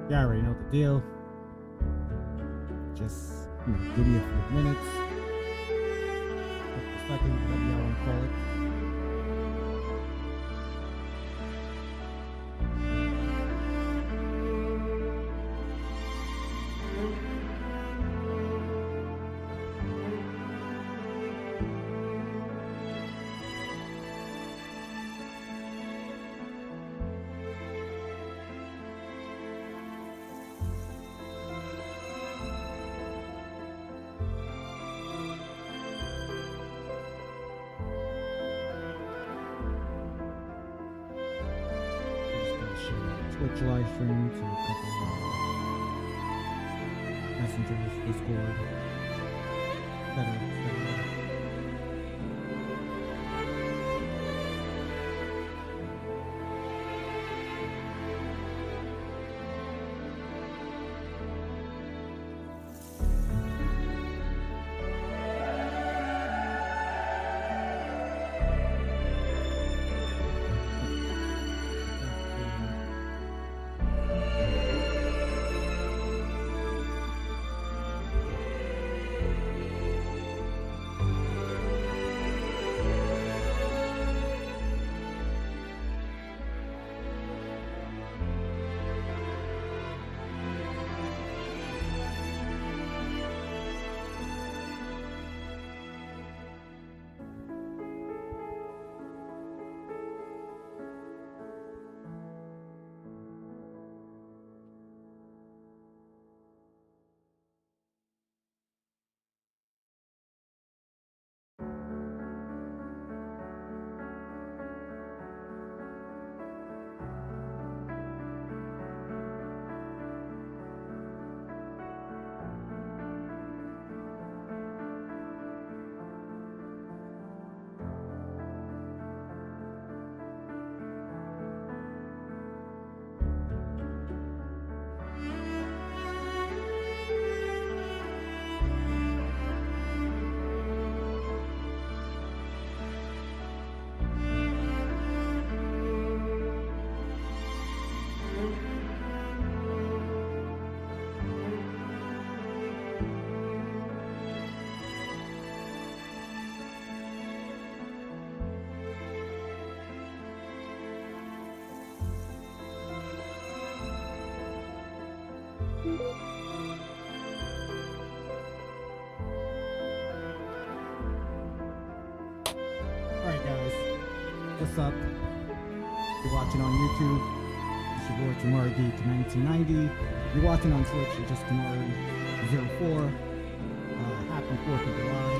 You already know the deal. Just give me a few minutes. A second, whatever y'all want to call it. Twitch live stream to a couple messengers, Discord, etc. Alright guys, what's up? You're watching on YouTube, it's your boy Tamari Geek 1990. You're watching on Twitch, you're just Tamari04. Happy 4th of July.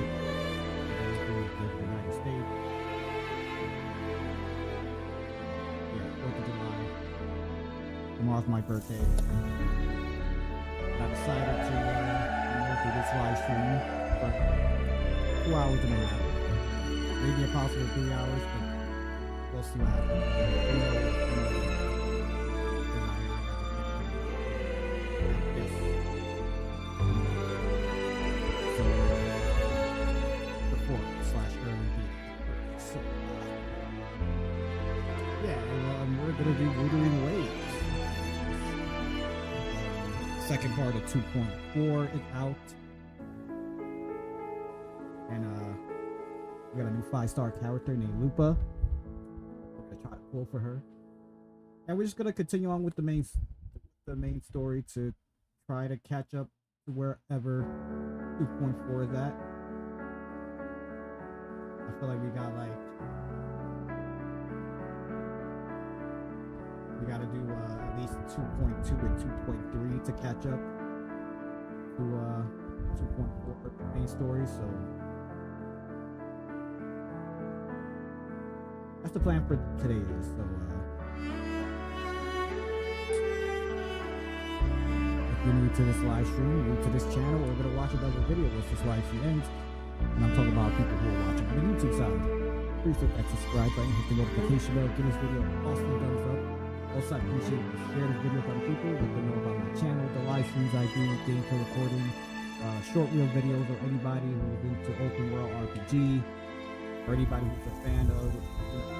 The United States. Yeah, 4th of July. Tomorrow's my birthday. I decided to do this live stream for 2 hours and a half. Maybe a possible 3 hours, but we'll see what happens. So, the 4th/early beat. So, yeah, we're gonna do Wuthering Waves. Second part of 2.4 is out. And we got a new 5-star character named Lupa. We're gonna try to pull for her. And we're just gonna continue on with the main story to try to catch up to wherever 2.4 is at. I feel like we gotta do at least 2.2 and 2.3 to catch up to 2.4 main story, so that's the plan for today. So if you're new to this live stream, new to this channel, or gonna watch another video once this live stream ends, and I'm talking about people who are watching on the YouTube side, please hit that subscribe button, hit the notification bell, give this video an awesome thumbs up. Also, I appreciate you share this video with other people, let them know about my channel, the live streams I do, gameplay recording, short reel videos, or anybody who's into open world RPG, or anybody who's a fan of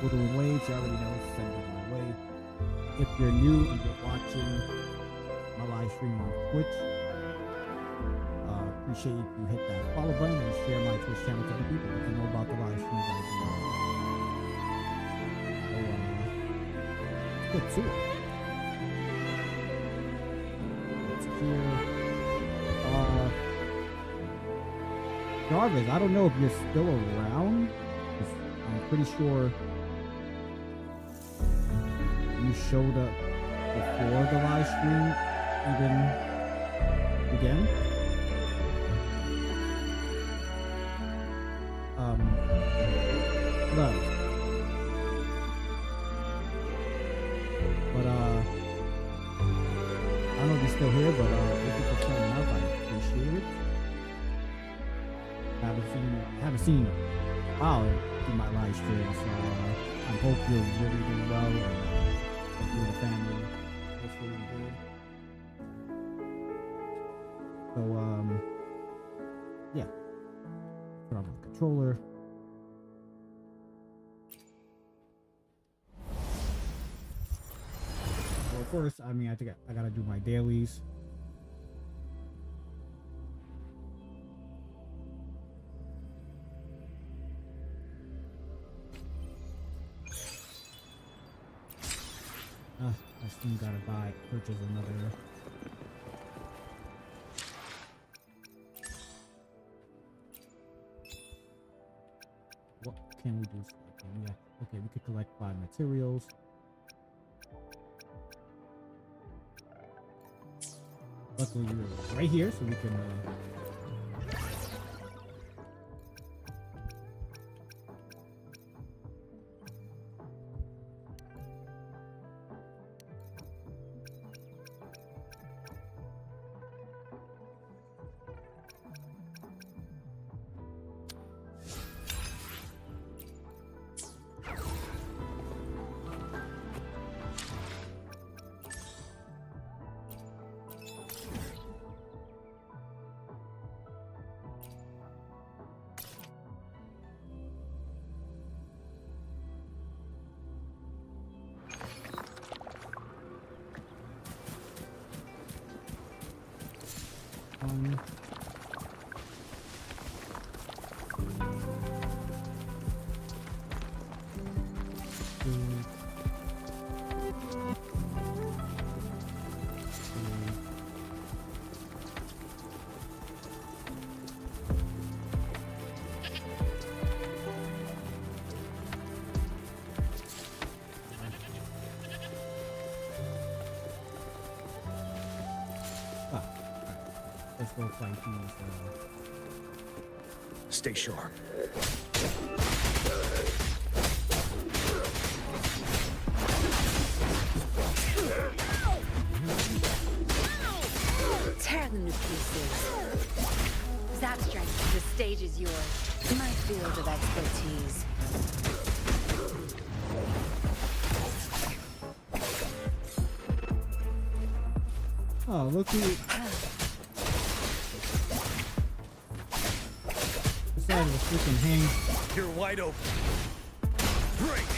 Wuthering Waves. You already know, send it my way. If you're new and you're watching I live stream on Twitch. Appreciate if you hit that follow button and share my Twitch channel to other people if you know about the live streams I do. So, let's get to it. It's here. Jarvis, I don't know if you're still around. I'm pretty sure you showed up before the live stream even began. No. But I don't know if you're still here, but thank you for showing up. I appreciate it. Haven't seen you in my live stream, so I hope you're really doing well. And you and the family hopefully good. So yeah. Put on the controller. Well, first, I mean, I think I gotta do my dailies. I still gotta purchase another. What can we do? Yeah, okay, we could collect 5 materials. Luckily, you're right here, so we can. Let's go fight these. Stay sharp. Tear them to pieces. Zap strength, the stage is yours. My field of expertise. Oh, look who decided to freaking hang. You're wide open. Break!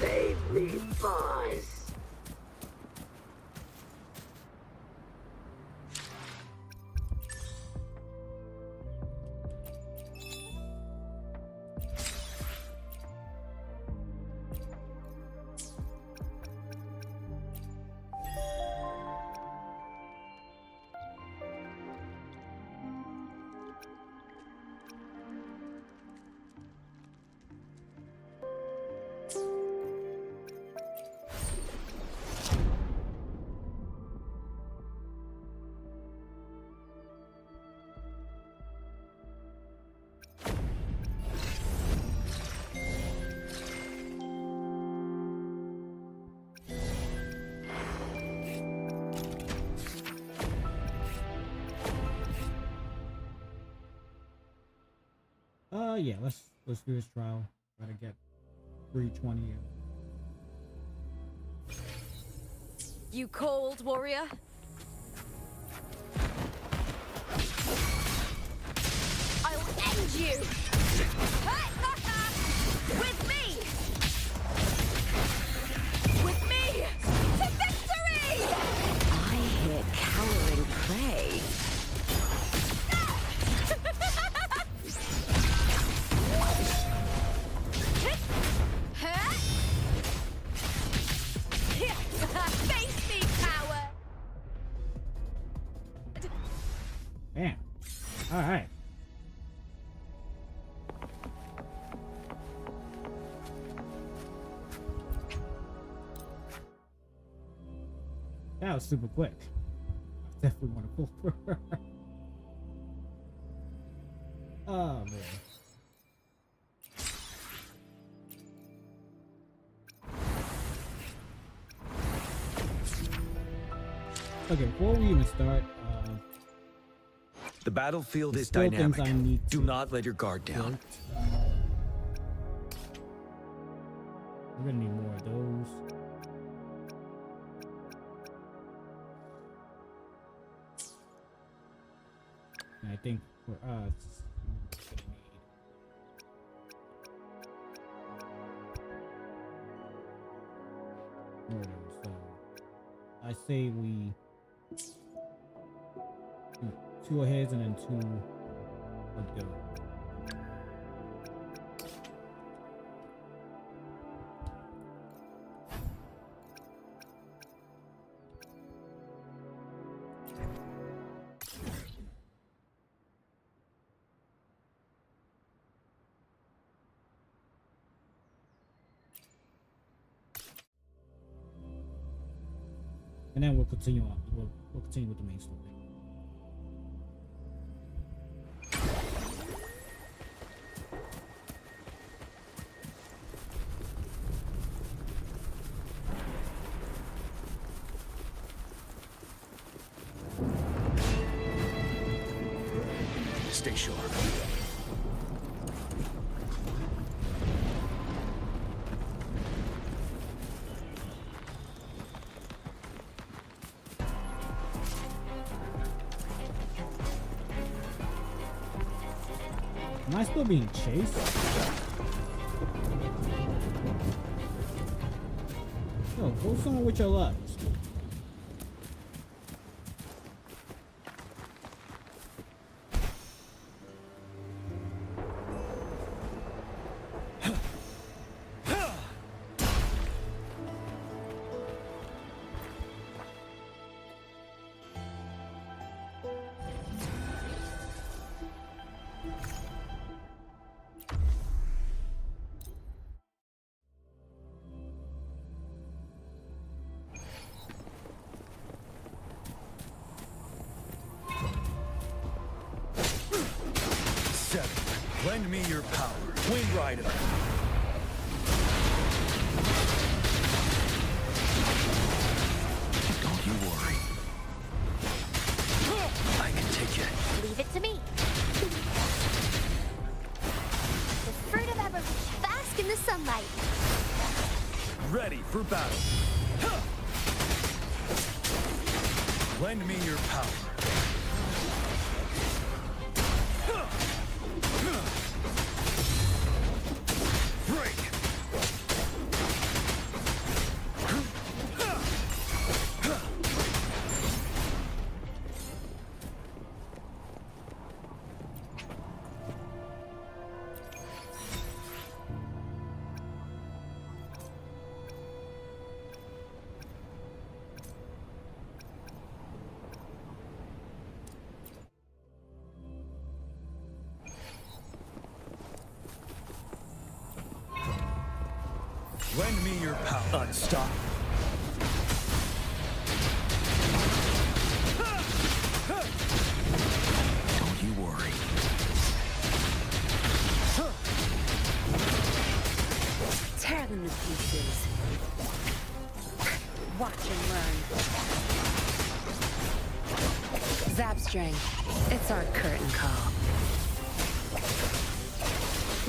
Save me, boys. Yeah, let's do this trial. Gotta get 320. You cold, warrior? I'll end you! With me! With me! To victory! I That was super quick. I definitely want to pull for her. Oh man. Okay, before we even start, The battlefield there's is still things dynamic. I need Do to not let your guard down. We're gonna need more of those. And I think for us, we're gonna need more of those. So I say we do 2 of his and then 2 of those. And then we'll continue on. We'll continue with the main story. Stay sharp. Am I still being chased? Yo, go somewhere with your lives. Lend me your power. Wind Rider. Don't you worry. I can take you. Leave it to me. The fruit of evolution. Bask in the sunlight. Ready for battle. Lend me your power. Lend me your power. Unstoppable. Don't you worry. Tear them to pieces. Watch and learn. Zapstring, it's our curtain call.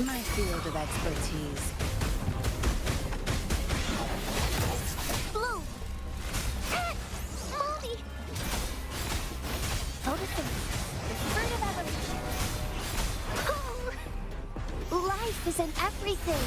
My field of expertise. Bloom. Molly. Photosynthesis. The fruit of evolution. Oh, life is in everything.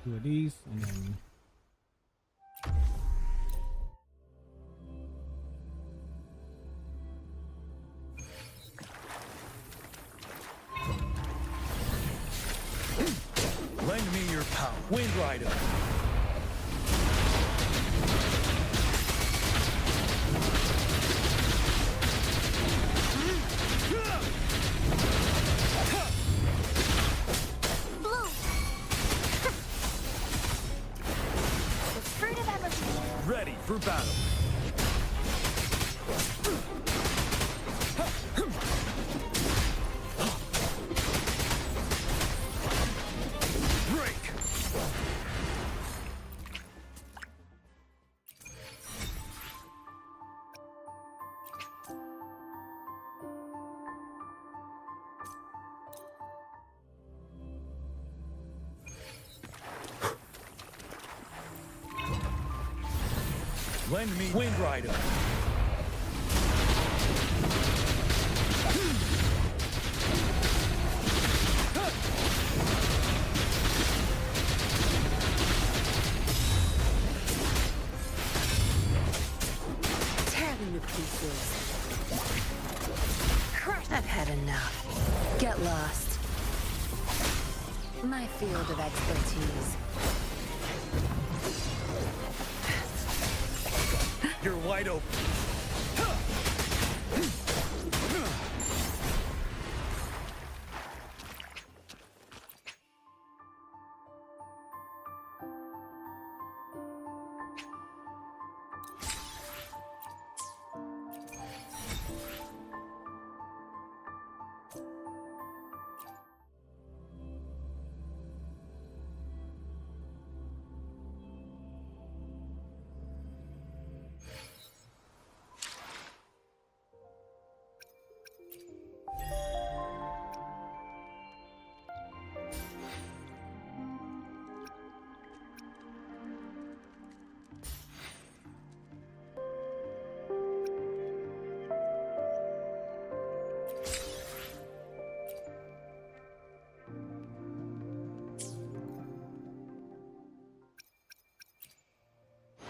2 of these, and then Lend me your power. Wind Rider. Bloom. The fruit of evolution. Ready for battle. Break. Lend me Wind Rider. Tear them to pieces. Crush. I've had enough. Get lost. My field of expertise. You're wide open.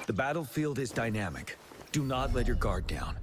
The battlefield is dynamic. Do not let your guard down.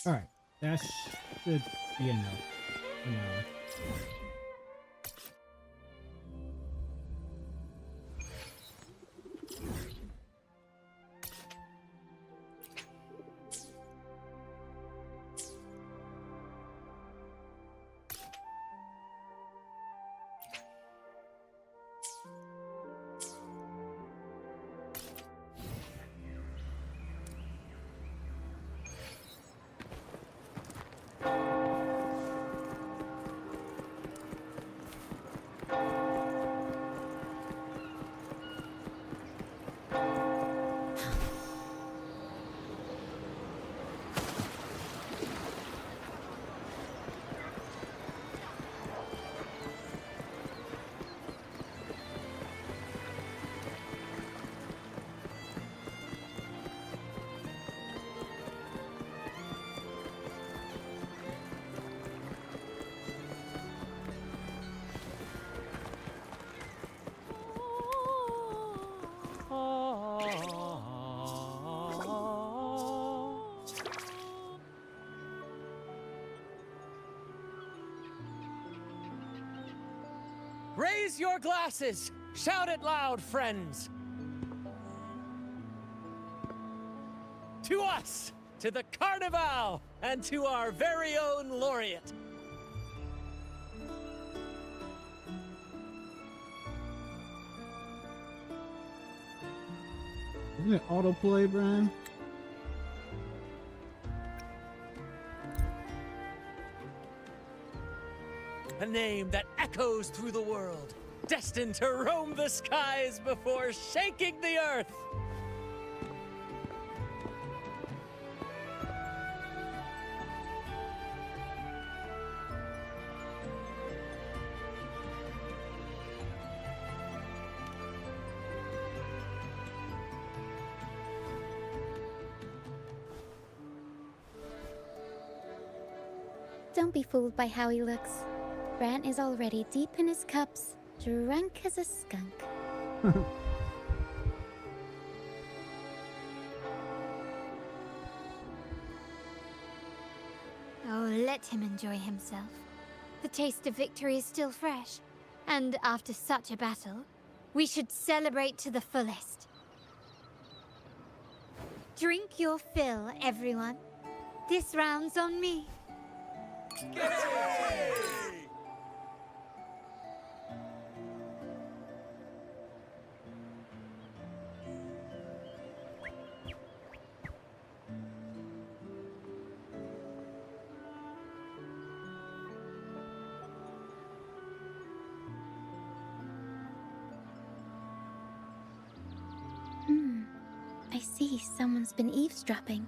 Alright, that should be enough for now. Raise your glasses! Shout it loud, friends! To us! To the Carnival! And to our very own laureate! Isn't it autoplay, Brian? A name that echoes through the world, destined to roam the skies before shaking the earth! Don't be fooled by how he looks. Brant is already deep in his cups, drunk as a skunk. Oh, let him enjoy himself. The taste of victory is still fresh. And after such a battle, we should celebrate to the fullest. Drink your fill, everyone. This round's on me. I see someone's been eavesdropping.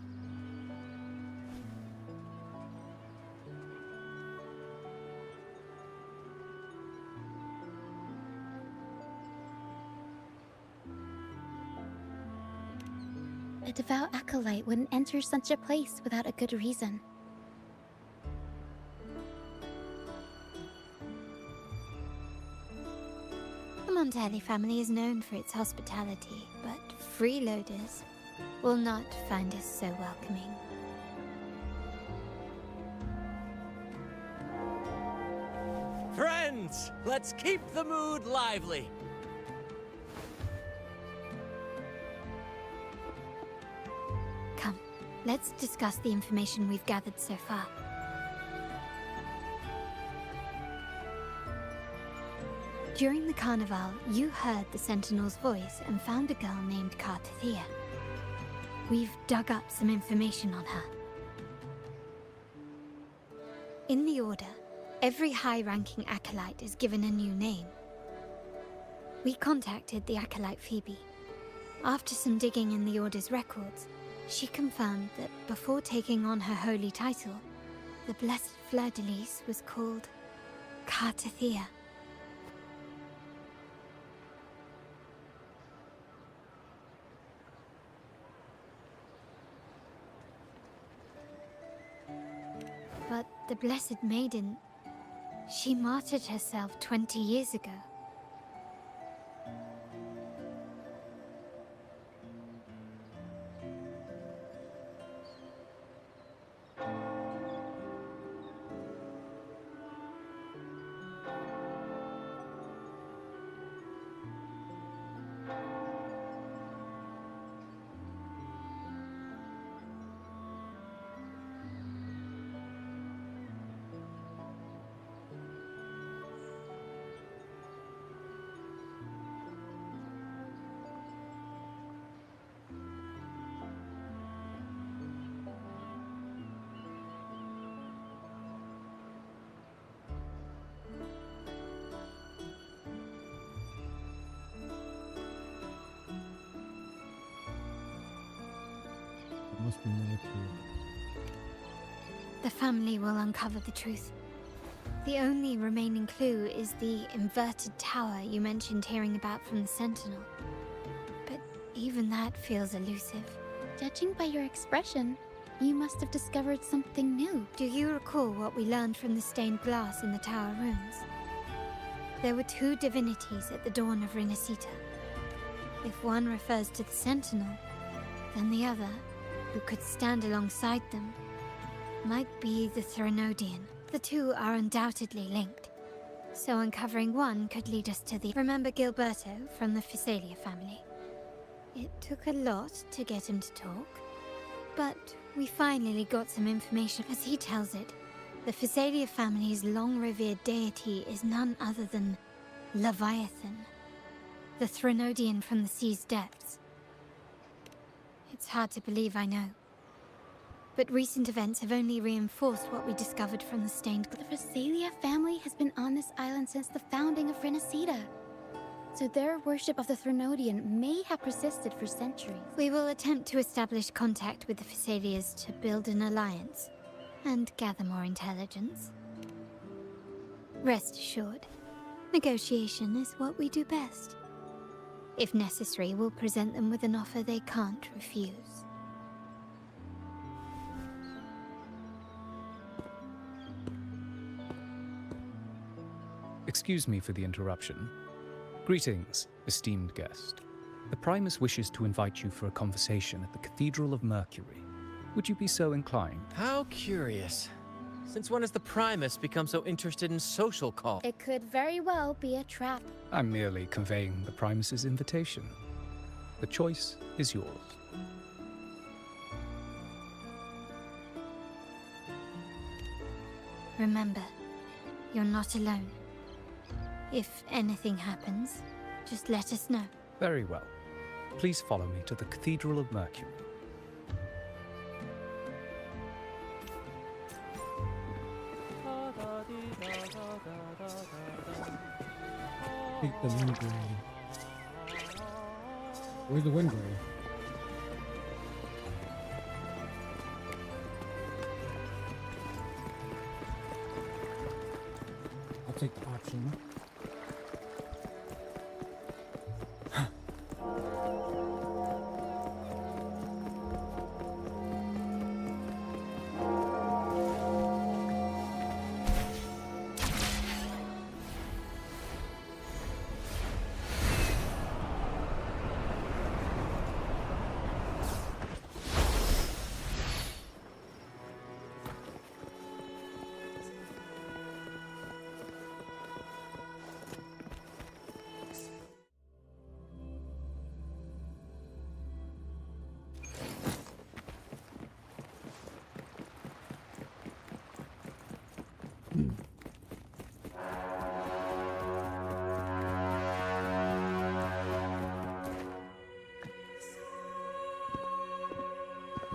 A devout acolyte wouldn't enter such a place without a good reason. The Montelli family is known for its hospitality, but freeloaders will not find us so welcoming. Friends, let's keep the mood lively! Come, let's discuss the information we've gathered so far. During the carnival, you heard the Sentinel's voice and found a girl named Cartathea. We've dug up some information on her. In the Order, every high-ranking acolyte is given a new name. We contacted the acolyte Phoebe. After some digging in the Order's records, she confirmed that before taking on her holy title, the Blessed Fleur-de-Lis was called Cartathea. But the Blessed Maiden, she martyred herself 20 years ago. must be more to it. The family will uncover the truth. The only remaining clue is the inverted tower you mentioned hearing about from the Sentinel. But even that feels elusive. Judging by your expression, you must have discovered something new. Do you recall what we learned from the stained glass in the tower ruins? There were two divinities at the dawn of Renacita. If one refers to the Sentinel, then the other, who could stand alongside them, might be the Threnodian. The two are undoubtedly linked, so uncovering one could lead us to the... Remember Gilberto from the Physalia family? It took a lot to get him to talk, but we finally got some information. As he tells it, the Physalia family's long-revered deity is none other than Leviathan, the Threnodian from the sea's depths. It's hard to believe, I know. But recent events have only reinforced what we discovered from the stained glass. The Physalia family has been on this island since the founding of Renacita. So their worship of the Threnodian may have persisted for centuries. We will attempt to establish contact with the Physalias to build an alliance and gather more intelligence. Rest assured, negotiation is what we do best. If necessary, we'll present them with an offer they can't refuse. Excuse me for the interruption. Greetings, esteemed guest. The Primus wishes to invite you for a conversation at the Cathedral of Mercury. Would you be so inclined? How curious. Since when has the Primus become so interested in social calls? It could very well be a trap. I'm merely conveying the Primus's invitation. The choice is yours. Remember, you're not alone. If anything happens, just let us know. Very well. Please follow me to the Cathedral of Mercury. Take the wind grade. Where's the wind grade? I'll take the option.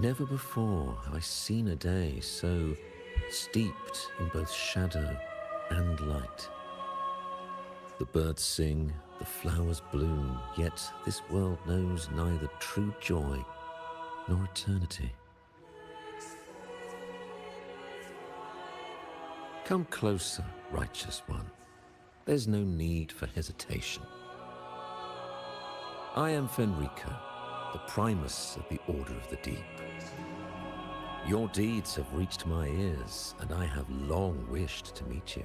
Never before have I seen a day so steeped in both shadow and light. The birds sing, the flowers bloom, yet this world knows neither true joy nor eternity. Come closer, righteous one. There's no need for hesitation. I am Fenrico, the Primus of the Order of the Deep. Your deeds have reached my ears, and I have long wished to meet you.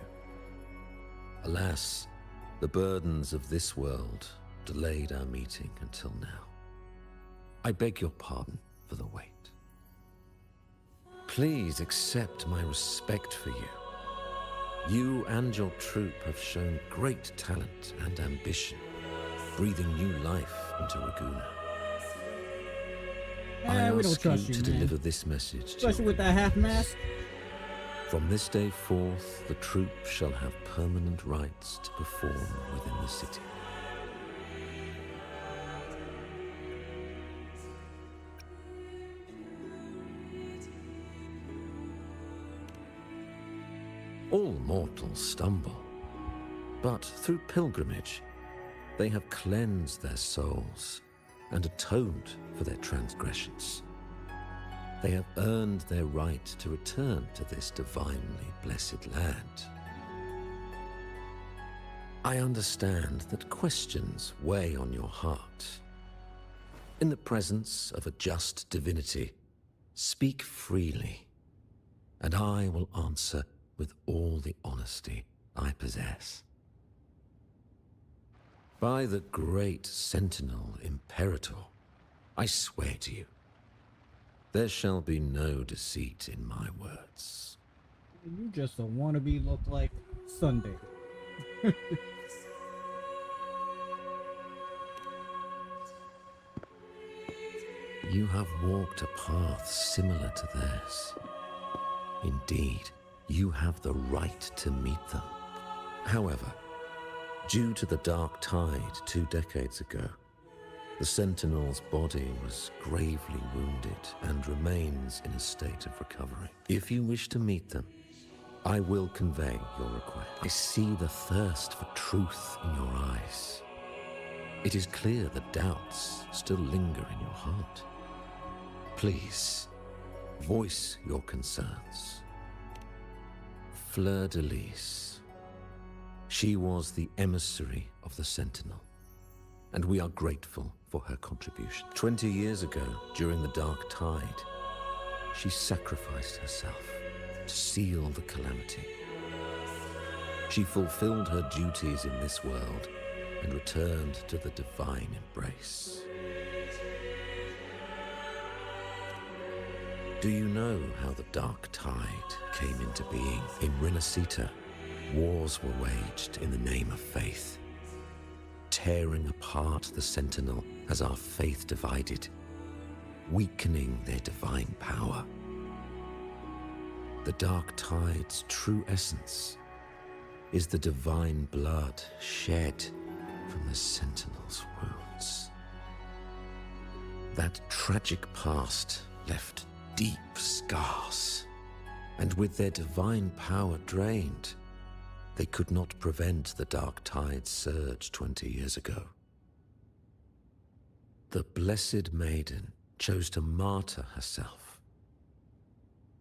Alas, the burdens of this world delayed our meeting until now. I beg your pardon for the wait. Please accept my respect for you. You and your troop have shown great talent and ambition, breathing new life into Raguna. I we don't ask trust you you, to man. deliver this message to Especially your with that half mask. From this day forth, the troop shall have permanent rights to perform within the city. All mortals stumble, but through pilgrimage, they have cleansed their souls and atoned for their transgressions. They have earned their right to return to this divinely blessed land. I understand that questions weigh on your heart. In the presence of a just divinity, speak freely, and I will answer with all the honesty I possess. By the great Sentinel Imperator, I swear to you, there shall be no deceit in my words. You just a wannabe look like Sunday. You have walked a path similar to theirs. Indeed, you have the right to meet them. However, due to the Dark Tide 2 decades ago, the Sentinel's body was gravely wounded and remains in a state of recovery. If you wish to meet them, I will convey your request. I see the thirst for truth in your eyes. It is clear that doubts still linger in your heart. Please, voice your concerns. Fleur-de-Lis. She was the emissary of the Sentinel, and we are grateful for her contribution. 20 years ago, during the Dark Tide, she sacrificed herself to seal the calamity. She fulfilled her duties in this world and returned to the divine embrace. Do you know how the Dark Tide came into being? In Renacita, wars were waged in the name of faith, tearing apart the Sentinel as our faith divided, weakening their divine power. The Dark Tide's true essence is the divine blood shed from the Sentinel's wounds. That tragic past left deep scars, and with their divine power drained, they could not prevent the Dark Tide's surge 20 years ago. The Blessed Maiden chose to martyr herself.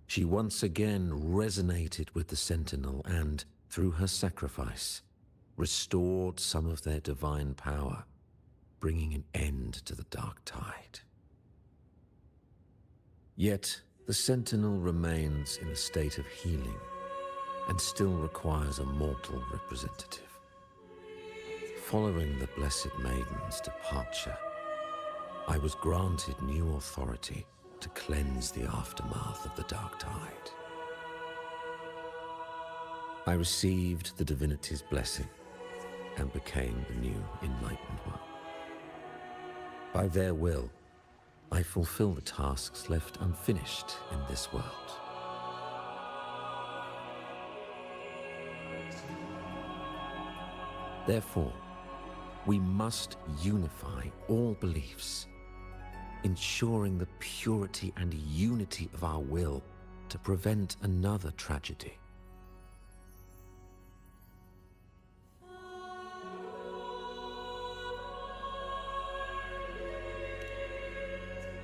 She once again resonated with the Sentinel and, through her sacrifice, restored some of their divine power, bringing an end to the Dark Tide. Yet, the Sentinel remains in a state of healing and still requires a mortal representative. Following the Blessed Maiden's departure, I was granted new authority to cleanse the aftermath of the Dark Tide. I received the divinity's blessing and became the new Enlightened One. By their will, I fulfill the tasks left unfinished in this world. Therefore, we must unify all beliefs, ensuring the purity and unity of our will to prevent another tragedy.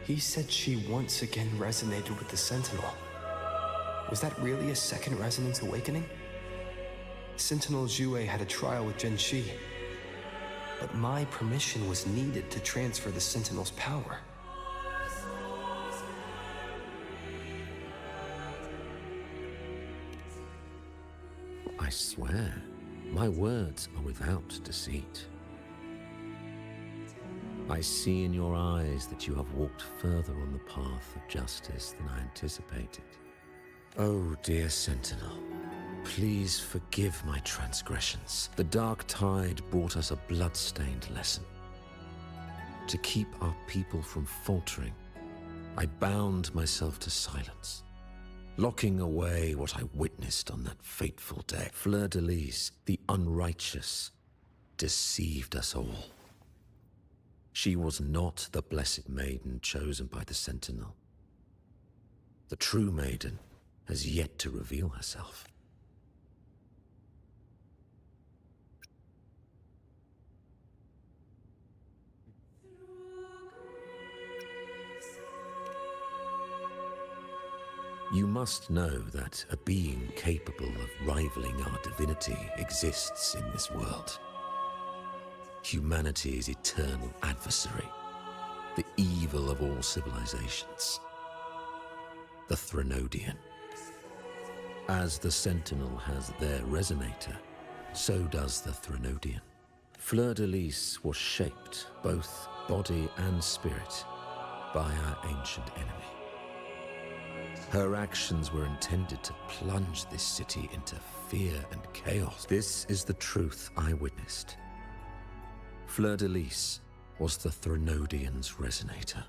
He said she once again resonated with the Sentinel. Was that really a second resonance awakening? Sentinel Jue had a trial with Gen Shi, but my permission was needed to transfer the Sentinel's power. I swear, my words are without deceit. I see in your eyes that you have walked further on the path of justice than I anticipated. Oh, dear Sentinel, please forgive my transgressions. The Dark Tide brought us a blood-stained lesson. To keep our people from faltering, I bound myself to silence, locking away what I witnessed on that fateful day. Fleur-de-Lis, the unrighteous, deceived us all. She was not the Blessed Maiden chosen by the Sentinel. The true Maiden has yet to reveal herself. You must know that a being capable of rivaling our divinity exists in this world. Humanity's eternal adversary, the evil of all civilizations, the Threnodian. As the Sentinel has their resonator, so does the Threnodian. Fleur-de-Lis was shaped, both body and spirit, by our ancient enemy. Her actions were intended to plunge this city into fear and chaos. This is the truth I witnessed. Fleur-de-Lis was the Threnodian's resonator.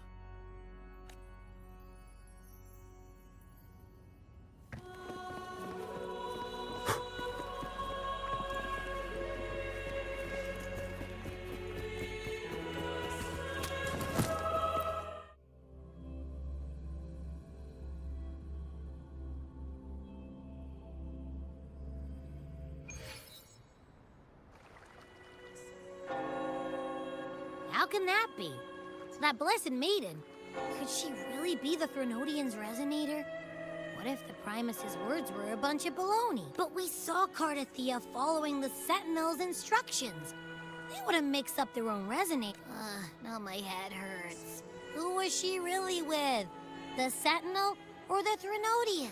How can that be? That blessed maiden. Could she really be the Threnodian's resonator? What if the Primus's words were a bunch of baloney? But we saw Cardathia following the Sentinel's instructions. They wouldn't mix up their own resonator. Now my head hurts. Who was she really with? The Sentinel or the Threnodian?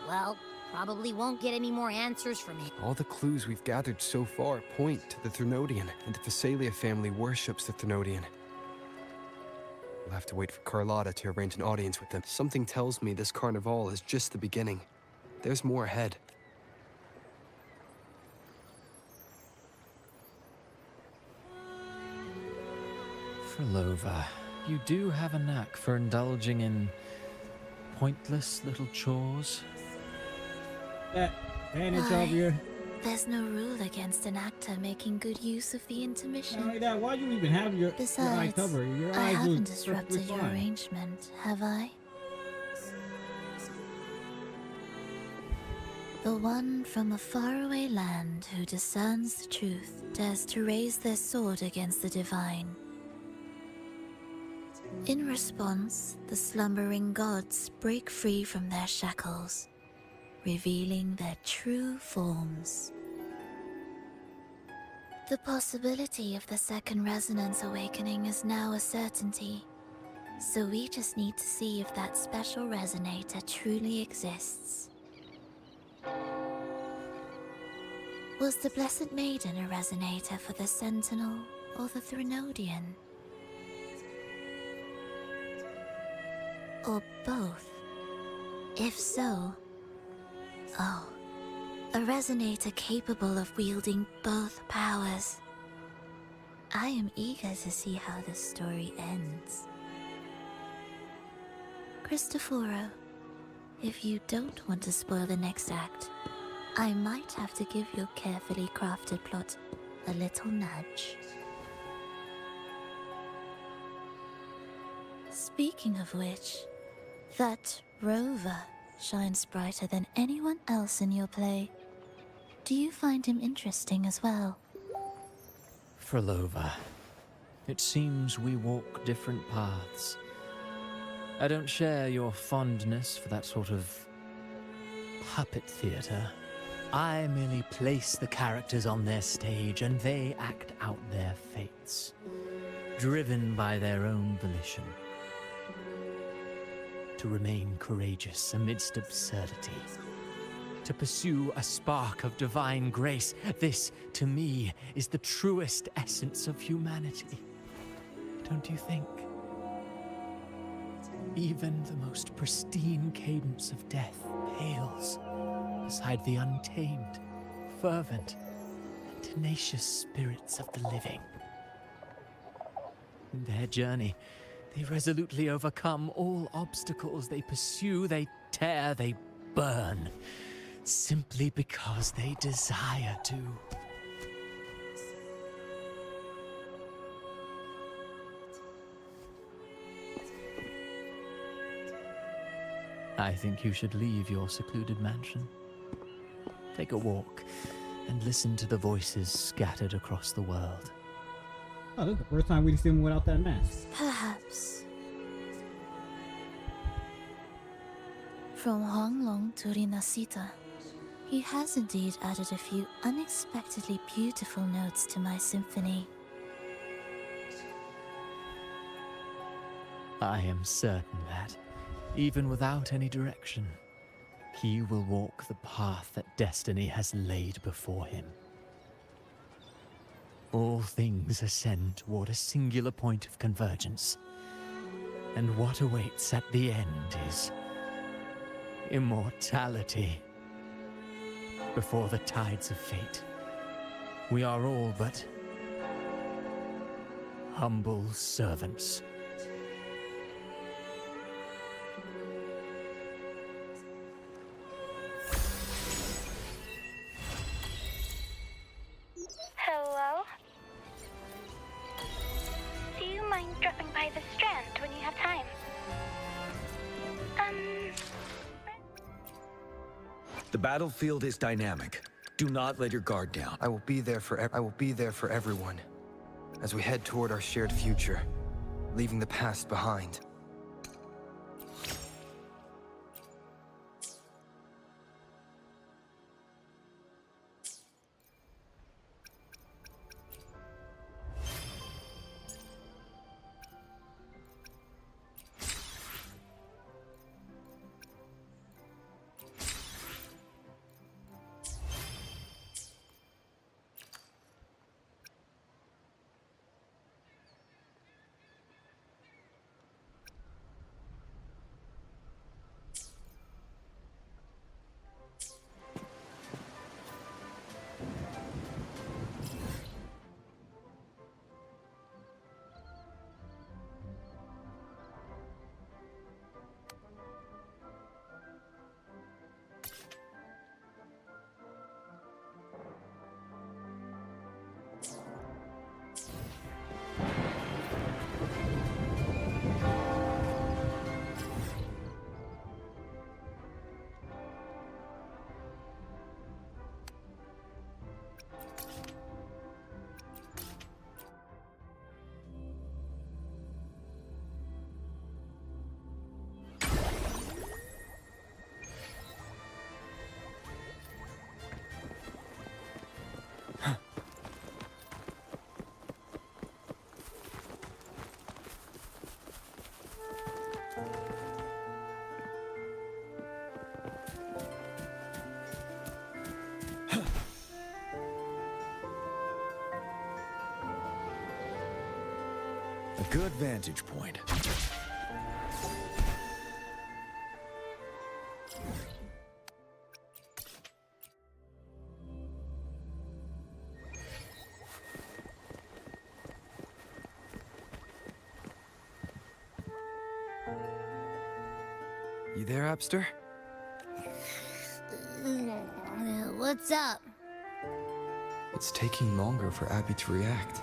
Well, probably won't get any more answers from him. All the clues we've gathered so far point to the Threnodian, and the Phasalia family worships the Threnodian. We'll have to wait for Carlotta to arrange an audience with them. Something tells me this carnival is just the beginning. There's more ahead. Frolova, you do have a knack for indulging in pointless little chores. That advantage of your... There's no rule against an actor making good use of the intermission. Not only that, why you even have your eye Besides, cover? Your I eyes haven't was disrupted your fine. arrangement, have I? The one from a faraway land who discerns the truth dares to raise their sword against the divine. In response, the slumbering gods break free from their shackles, revealing their true forms. The possibility of the second resonance awakening is now a certainty, so we just need to see if that special resonator truly exists. Was the Blessed Maiden a resonator for the Sentinel or the Threnodian? Or both? If so, oh, a resonator capable of wielding both powers. I am eager to see how this story ends. Cristoforo, if you don't want to spoil the next act, I might have to give your carefully crafted plot a little nudge. Speaking of which, that rover shines brighter than anyone else in your play. Do you find him interesting as well? Frolova, it seems we walk different paths. I don't share your fondness for that sort of puppet theater. I merely place the characters on their stage and they act out their fates, driven by their own volition. To remain courageous amidst absurdity. To pursue a spark of divine grace. This, to me, is the truest essence of humanity. Don't you think? Even the most pristine cadence of death pales beside the untamed, fervent, and tenacious spirits of the living. In their journey, they resolutely overcome all obstacles. They pursue, they tear, they burn, simply because they desire to. I think you should leave your secluded mansion. Take a walk and listen to the voices scattered across the world. Oh, this is the first time we've seen him without that mask. Perhaps. from Honglong to Rinasita. He has indeed added a few unexpectedly beautiful notes to my symphony. I am certain that, even without any direction, he will walk the path that destiny has laid before him. All things ascend toward a singular point of convergence, and what awaits at the end is immortality. Before the tides of fate, we are all but humble servants. Hello? Do you mind dropping by the Strand when you have time? The battlefield is dynamic. Do not let your guard down. I will be there for everyone as we head toward our shared future, leaving the past behind. A good vantage point. You there, Abster? What's up? It's taking longer for Abby to react.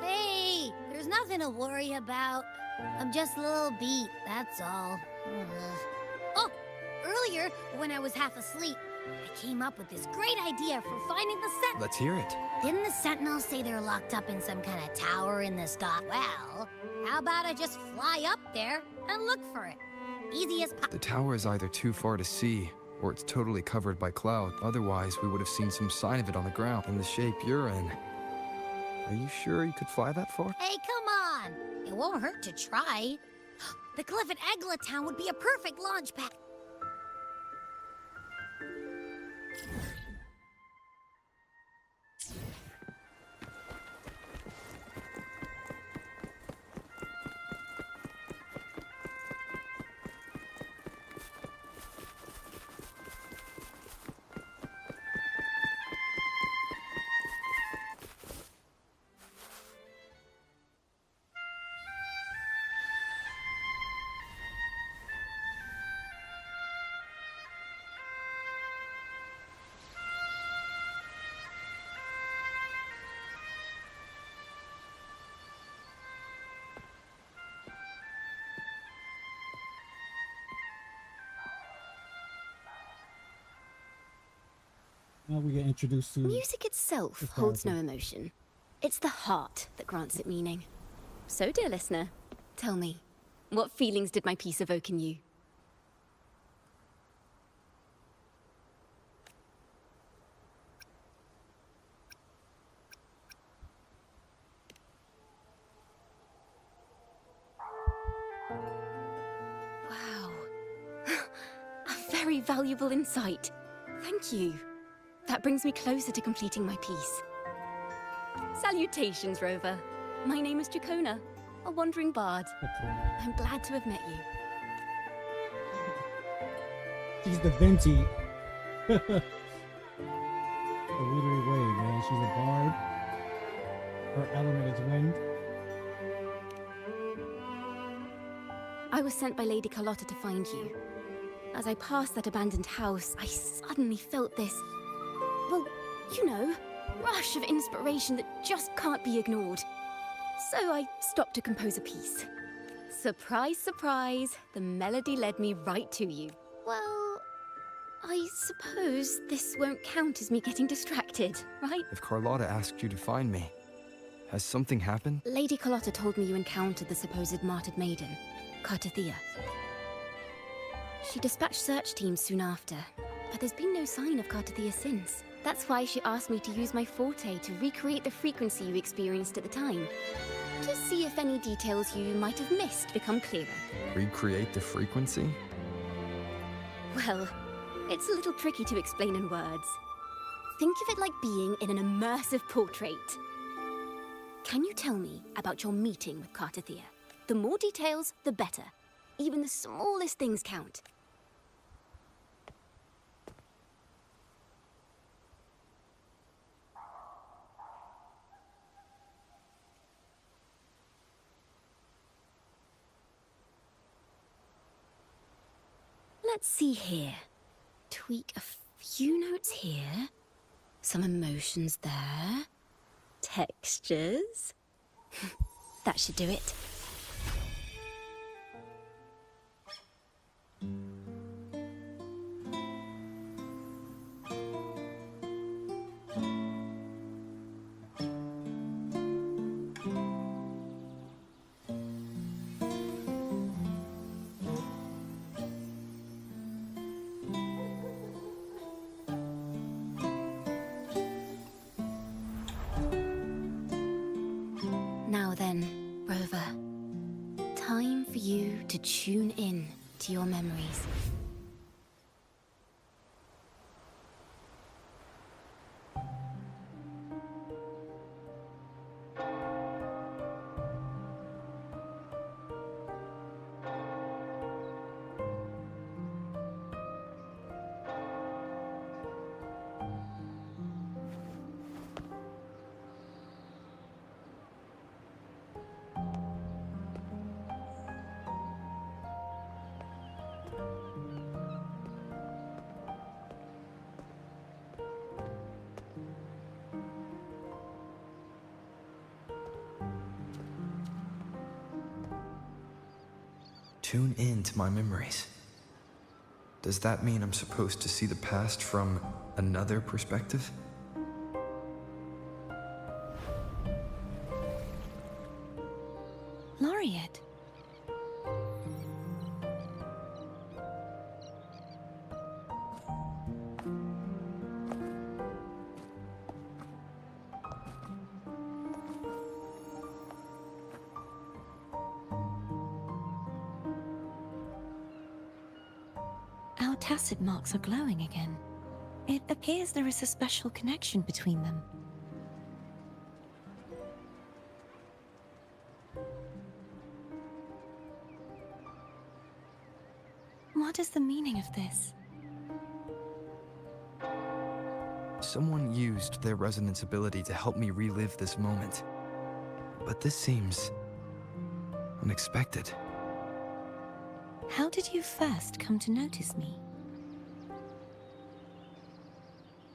Hey, there's nothing to worry about. I'm just a little beat, that's all. Oh, earlier, when I was half asleep, I came up with this great idea for finding the Sentinel. Let's hear it. Didn't the Sentinels say they're locked up in some kind of tower in the sky? Well, how about I just fly up there and look for it? Easy as The tower is either too far to see, or it's totally covered by cloud. Otherwise, we would have seen some sign of it on the ground in the shape you're in. Are you sure you could fly that far? Hey, come on! It won't hurt to try. The cliff at Egla Town would be a perfect launch pad. Now we get introduced to Music itself holds no emotion. It's the heart that grants it meaning. So, dear listener, tell me, what feelings did my piece evoke in you? valuable insight. Thank you. That brings me closer to completing my piece. Salutations, Rover. My name is Dracona, a wandering bard. I'm glad to have met you. She's the Venti. The Wuthering way, man. She's a bard. Her element is wind. I was sent by Lady Carlotta to find you. As I passed that abandoned house, I suddenly felt this, well, you know, rush of inspiration that just can't be ignored. So I stopped to compose a piece. Surprise, surprise, the melody led me right to you. Well, I suppose this won't count as me getting distracted, right? If Carlotta asked you to find me, has something happened? Lady Carlotta told me you encountered the supposed martyred maiden, Cartathea. She dispatched search teams soon after, but there's been no sign of Cartathea since. That's why she asked me to use my forte to recreate the frequency you experienced at the time, to see if any details you might have missed become clearer. Recreate the frequency? Well, it's a little tricky to explain in words. Think of it like being in an immersive portrait. Can you tell me about your meeting with Cartathea? The more details, the better. Even the smallest things count. Let's see here. Tweak a few notes here. Some emotions there. Textures. That should do it. Now then, Rover. Time for you to tune in to your memories. Tune in to my memories. Does that mean I'm supposed to see the past from another perspective? Laureate. Our tacit marks are glowing again. It appears there is a special connection between them. What is the meaning of this? Someone used their resonance ability to help me relive this moment. But this seems unexpected. How did you first come to notice me?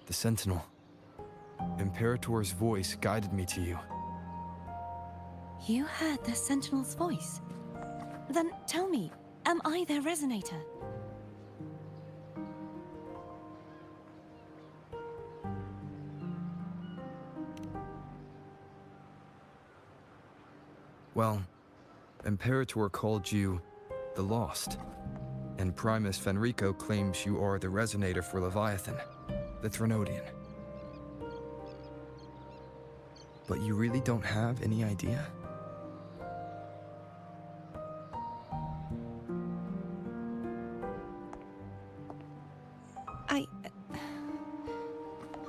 The Sentinel. Imperator's voice guided me to you. You heard the Sentinel's voice? Then tell me, am I their resonator? Well, Imperator called you the Lost, and Primus Fenrico claims you are the resonator for Leviathan, the Threnodian. But you really don't have any idea?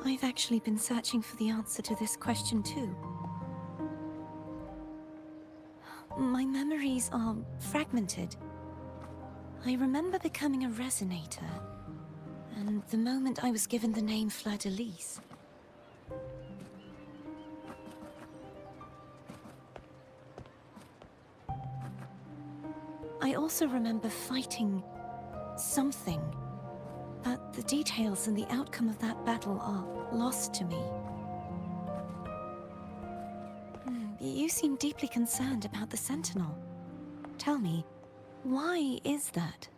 I've actually been searching for the answer to this question too. My memories are fragmented. I remember becoming a resonator, and the moment I was given the name Fleur-de-Lis. I also remember fighting something, but the details and the outcome of that battle are lost to me. You seem deeply concerned about the Sentinel. Tell me, why is that?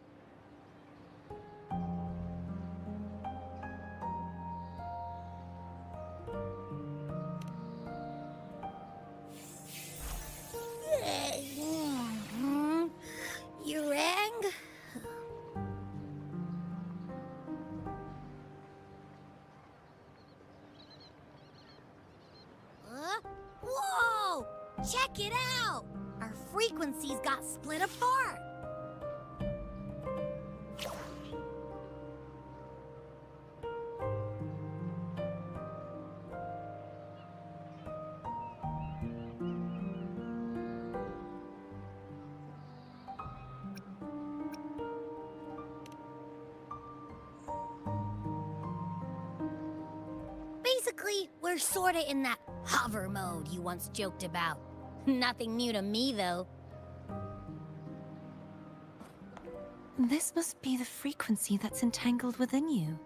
You rang? Whoa! Check it out! Our frequencies got split apart. Basically, we're sorta in that hover mode you once joked about. Nothing new to me, though. This must be the frequency that's entangled within you.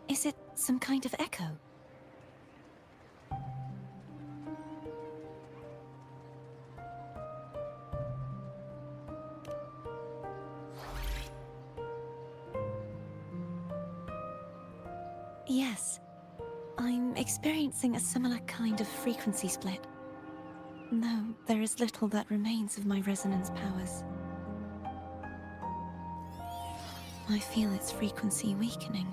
Is it some kind of echo? Yes. I'm experiencing a similar kind of frequency split. Though there is little that remains of my resonance powers. I feel its frequency weakening.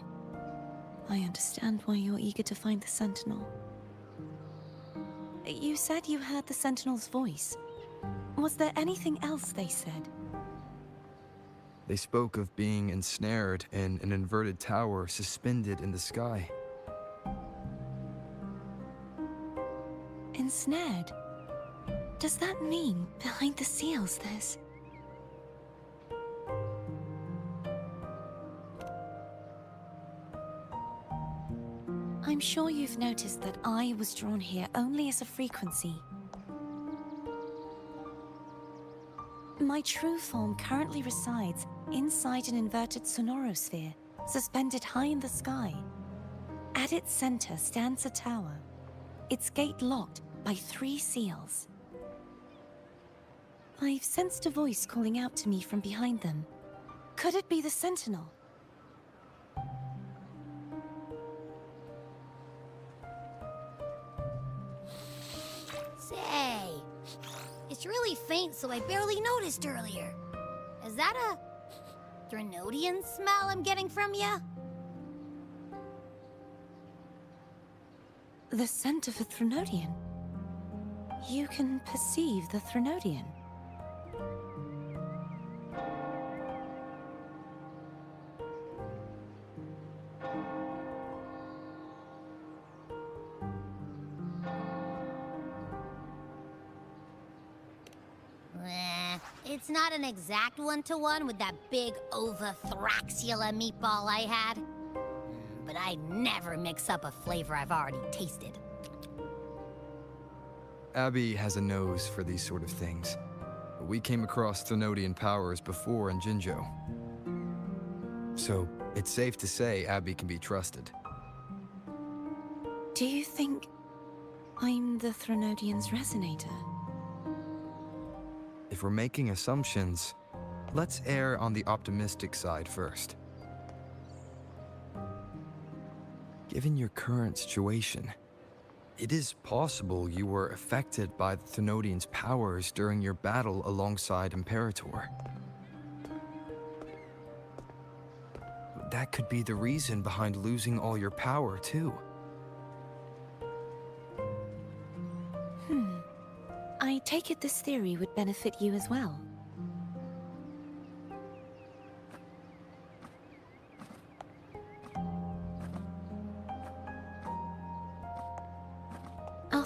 I understand why you're eager to find the Sentinel. You said you heard the Sentinel's voice. Was there anything else they said? They spoke of being ensnared in an inverted tower suspended in the sky. Ensnared? Does that mean behind the seals there's... I'm sure you've noticed that I was drawn here only as a frequency. My true form currently resides inside an inverted sonorosphere, suspended high in the sky. At its center stands a tower, its gate locked by 3 seals. I've sensed a voice calling out to me from behind them. Could it be the Sentinel? Say, it's really faint, so I barely noticed earlier. Is that a Threnodian smell I'm getting from you? The scent of a Threnodian. You can perceive the Threnodian. It's not an exact one-to-one with that big Ovathraxula meatball I had. But I never mix up a flavor I've already tasted. Abby has a nose for these sort of things. We came across Threnodian powers before in Jinzhou. So, it's safe to say Abby can be trusted. Do you think I'm the Threnodian's resonator? If we're making assumptions, let's err on the optimistic side first. Given your current situation, it is possible you were affected by the Threnodian's powers during your battle alongside Imperator. That could be the reason behind losing all your power, too. I take it this theory would benefit you as well.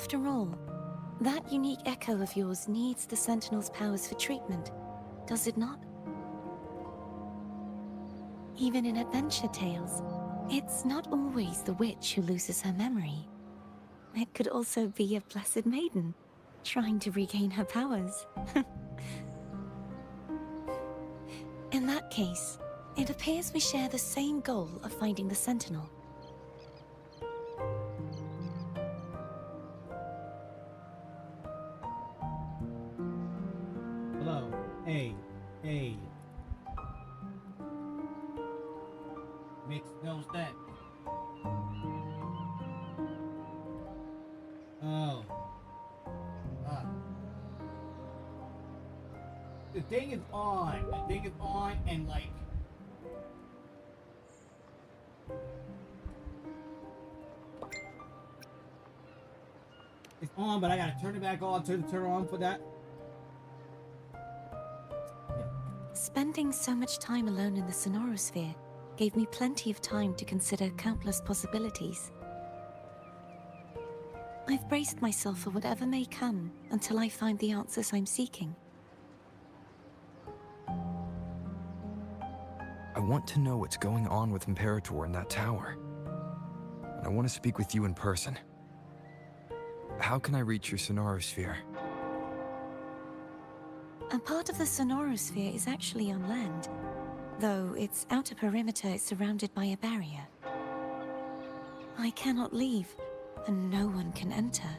After all, that unique echo of yours needs the Sentinel's powers for treatment, does it not? Even in adventure tales, it's not always the witch who loses her memory. It could also be a blessed maiden, trying to regain her powers. In that case, it appears we share the same goal of finding the Sentinel. Hello. Hey. Hey. Makes no sense. Oh. The thing is on. The thing is on and like... It's on, but I gotta turn it back on, turn it on for that. Spending so much time alone in the Sonorosphere gave me plenty of time to consider countless possibilities. I've braced myself for whatever may come until I find the answers I'm seeking. I want to know what's going on with Imperator in that tower. And I want to speak with you in person. How can I reach your Sonorosphere? A part of the Sonorosphere is actually on land, though its outer perimeter is surrounded by a barrier. I cannot leave, and no one can enter.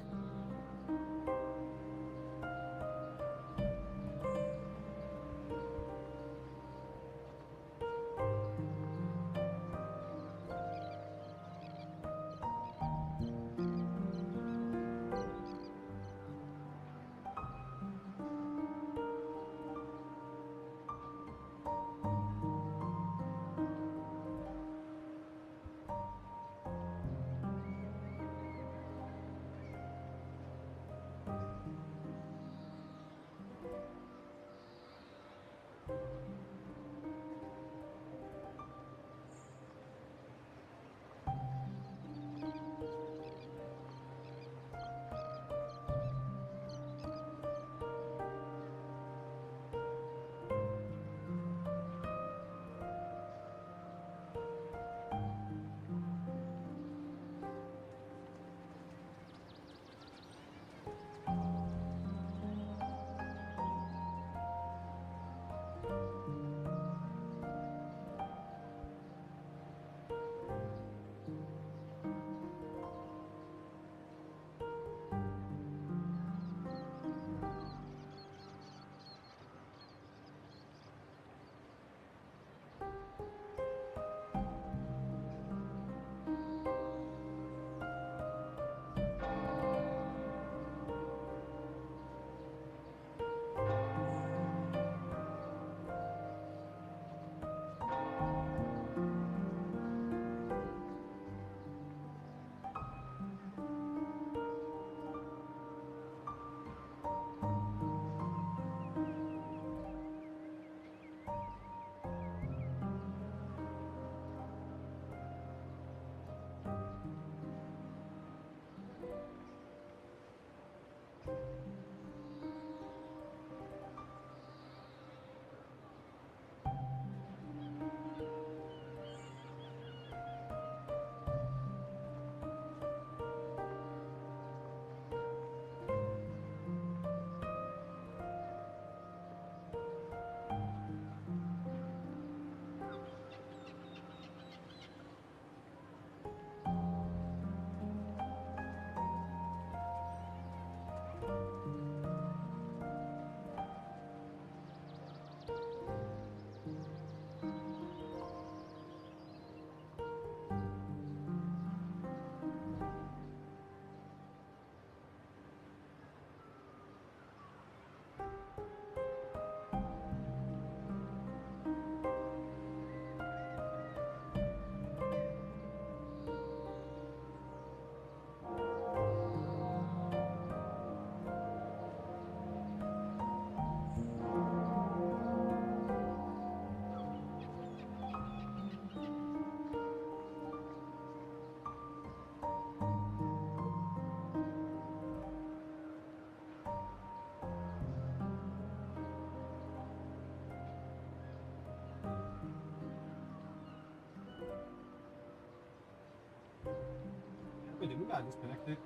did we got disconnected?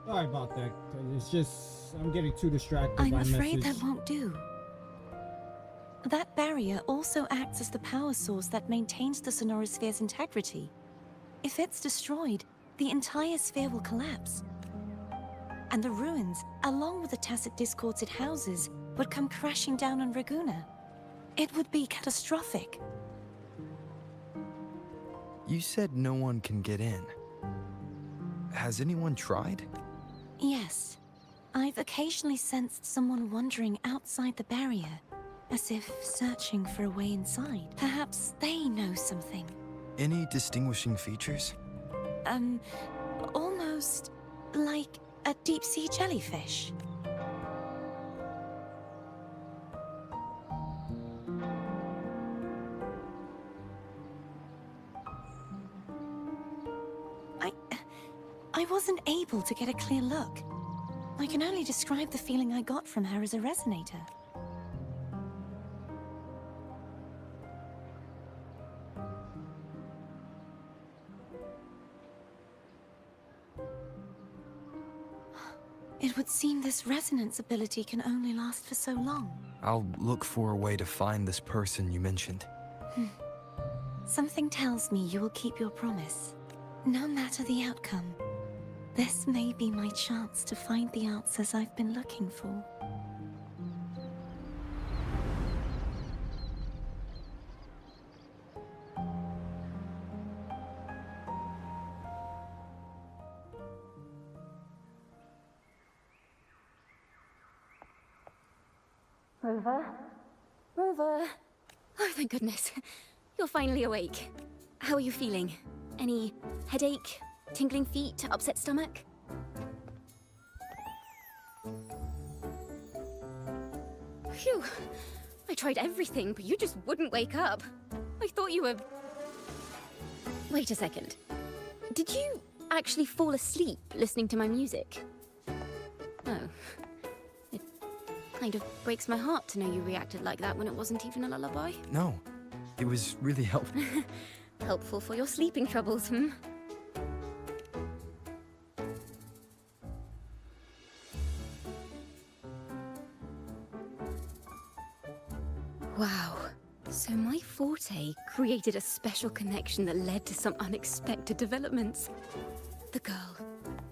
Sorry about that. It's just I'm getting too distracted by I'm afraid message. that won't do. That barrier also acts as the power source that maintains the sonorosphere's integrity. If it's destroyed, the entire sphere will collapse. And the ruins, along with the tacit discords it houses, would come crashing down on Raguna. It would be catastrophic. You said no one can get in. Has anyone tried? Yes. I've occasionally sensed someone wandering outside the barrier, as if searching for a way inside. Perhaps they know something. Any distinguishing features? Almost like a deep-sea jellyfish. I wasn't able to get a clear look. I can only describe the feeling I got from her as a resonator. It would seem this resonance ability can only last for so long. I'll look for a way to find this person you mentioned. Something tells me you will keep your promise. No matter the outcome, this may be my chance to find the answers I've been looking for. Rover? Rover! Oh, thank goodness. You're finally awake. How are you feeling? Any headache, tingling feet, upset stomach? Phew. I tried everything, but you just wouldn't wake up. I thought you were... Wait a second. Did you actually fall asleep listening to my music? Oh. It kind of breaks my heart to know you reacted like that when it wasn't even a lullaby. No, it was really helpful. Helpful for your sleeping troubles, hmm? Wow. So my forte created a special connection that led to some unexpected developments. The girl,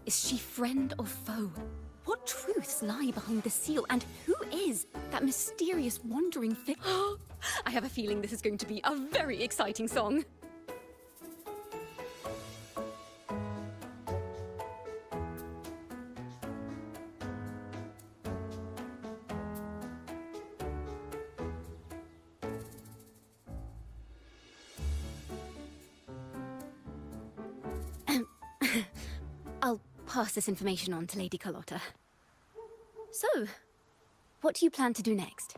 is she friend or foe? What truths lie behind the seal, and who is that mysterious wandering figure? I have a feeling this is going to be a very exciting song. I'll pass this information on to Lady Carlotta. So, what do you plan to do next?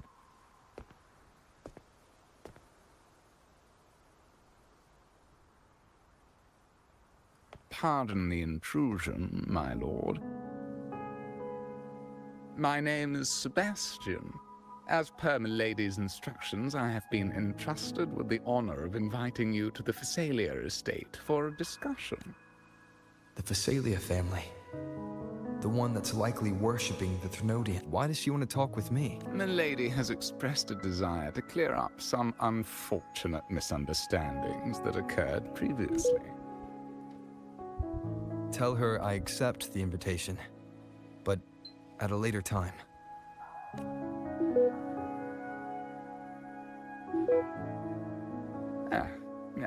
Pardon the intrusion, my lord. My name is Sebastian. As per milady's instructions, I have been entrusted with the honor of inviting you to the Phasalia estate for a discussion. The Phasalia family. The one that's likely worshipping the Threnodian. Why does she want to talk with me? Milady has expressed a desire to clear up some unfortunate misunderstandings that occurred previously. Tell her I accept the invitation, but at a later time.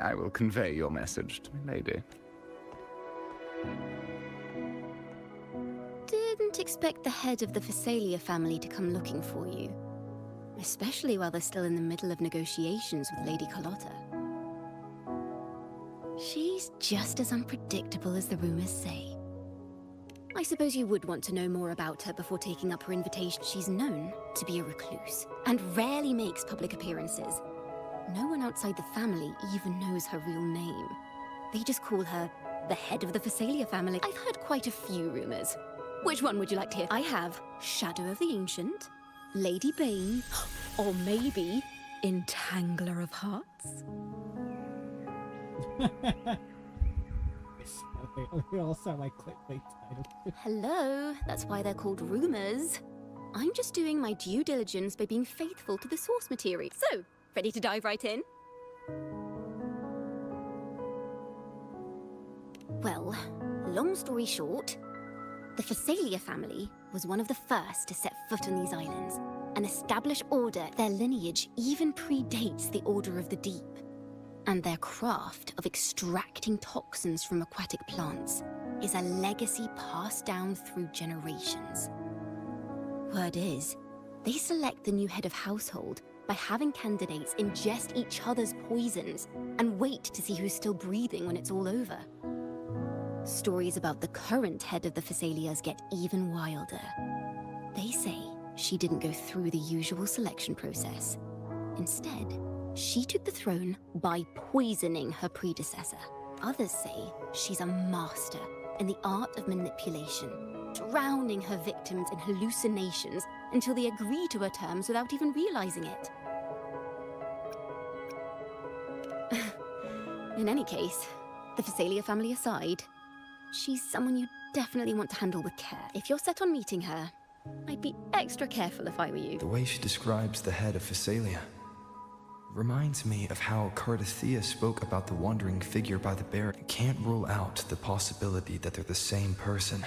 I will convey your message to Milady. Didn't expect the head of the Phasalia family to come looking for you. Especially while they're still in the middle of negotiations with Lady Carlotta. She's just as unpredictable as the rumors say. I suppose you would want to know more about her before taking up her invitation. She's known to be a recluse, and rarely makes public appearances. No one outside the family even knows her real name. They just call her the head of the Phasalia family. I've heard quite a few rumors. Which one would you like to hear? I have Shadow of the Ancient, Lady Bane, or maybe Entangler of Hearts? They all sound like clickbait titles. Hello, that's why they're called rumors. I'm just doing my due diligence by being faithful to the source material. So, ready to dive right in? Well, long story short, the Phasalia family was one of the first to set foot on these islands and establish order. Their lineage even predates the Order of the Deep, and their craft of extracting toxins from aquatic plants is a legacy passed down through generations. Word is, they select the new head of household by having candidates ingest each other's poisons and wait to see who's still breathing when it's all over. Stories about the current head of the Phasalias get even wilder. They say she didn't go through the usual selection process. Instead, she took the throne by poisoning her predecessor. Others say she's a master in the art of manipulation, drowning her victims in hallucinations until they agree to her terms without even realizing it. In any case, the Phasalia family aside, she's someone you definitely want to handle with care. If you're set on meeting her, I'd be extra careful if I were you. The way she describes the head of Phasalia reminds me of how Cardathea spoke about the wandering figure by the bear. Can't rule out the possibility that they're the same person.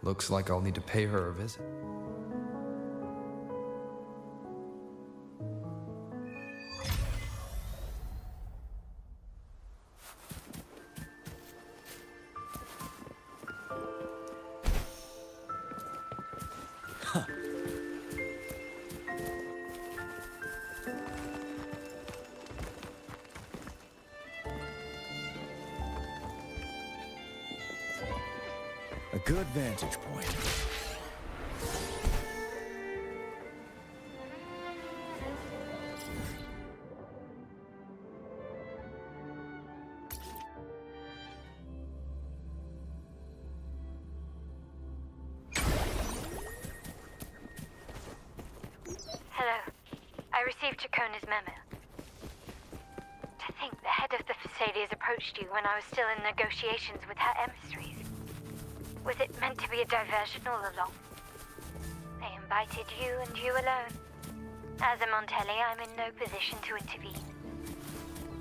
Looks like I'll need to pay her a visit. A good vantage point. Hello. I received Chacona's memo. To think the head of the Phasalias approached you when I was still in negotiations with her emissaries. Was it meant to be a diversion all along? They invited you and you alone. As a Montelli, I'm in no position to intervene.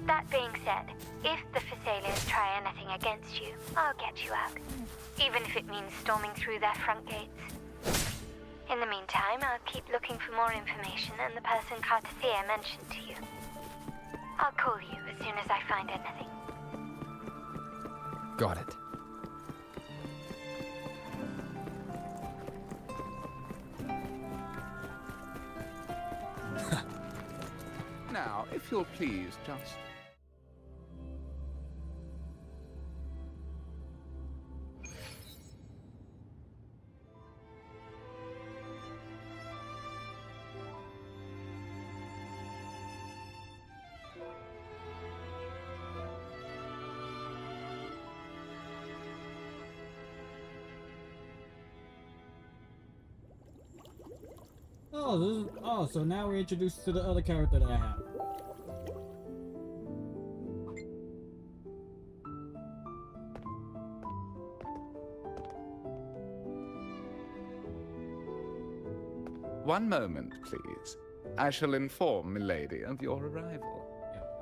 That being said, if the Phasalias try anything against you, I'll get you out. Even if it means storming through their front gates. In the meantime, I'll keep looking for more information and the person Cardathea mentioned to you. I'll call you as soon as I find anything. Got it. Now, if you'll please just... Oh, so now we're introduced to the other character that I have. One moment, please. I shall inform Milady of your arrival.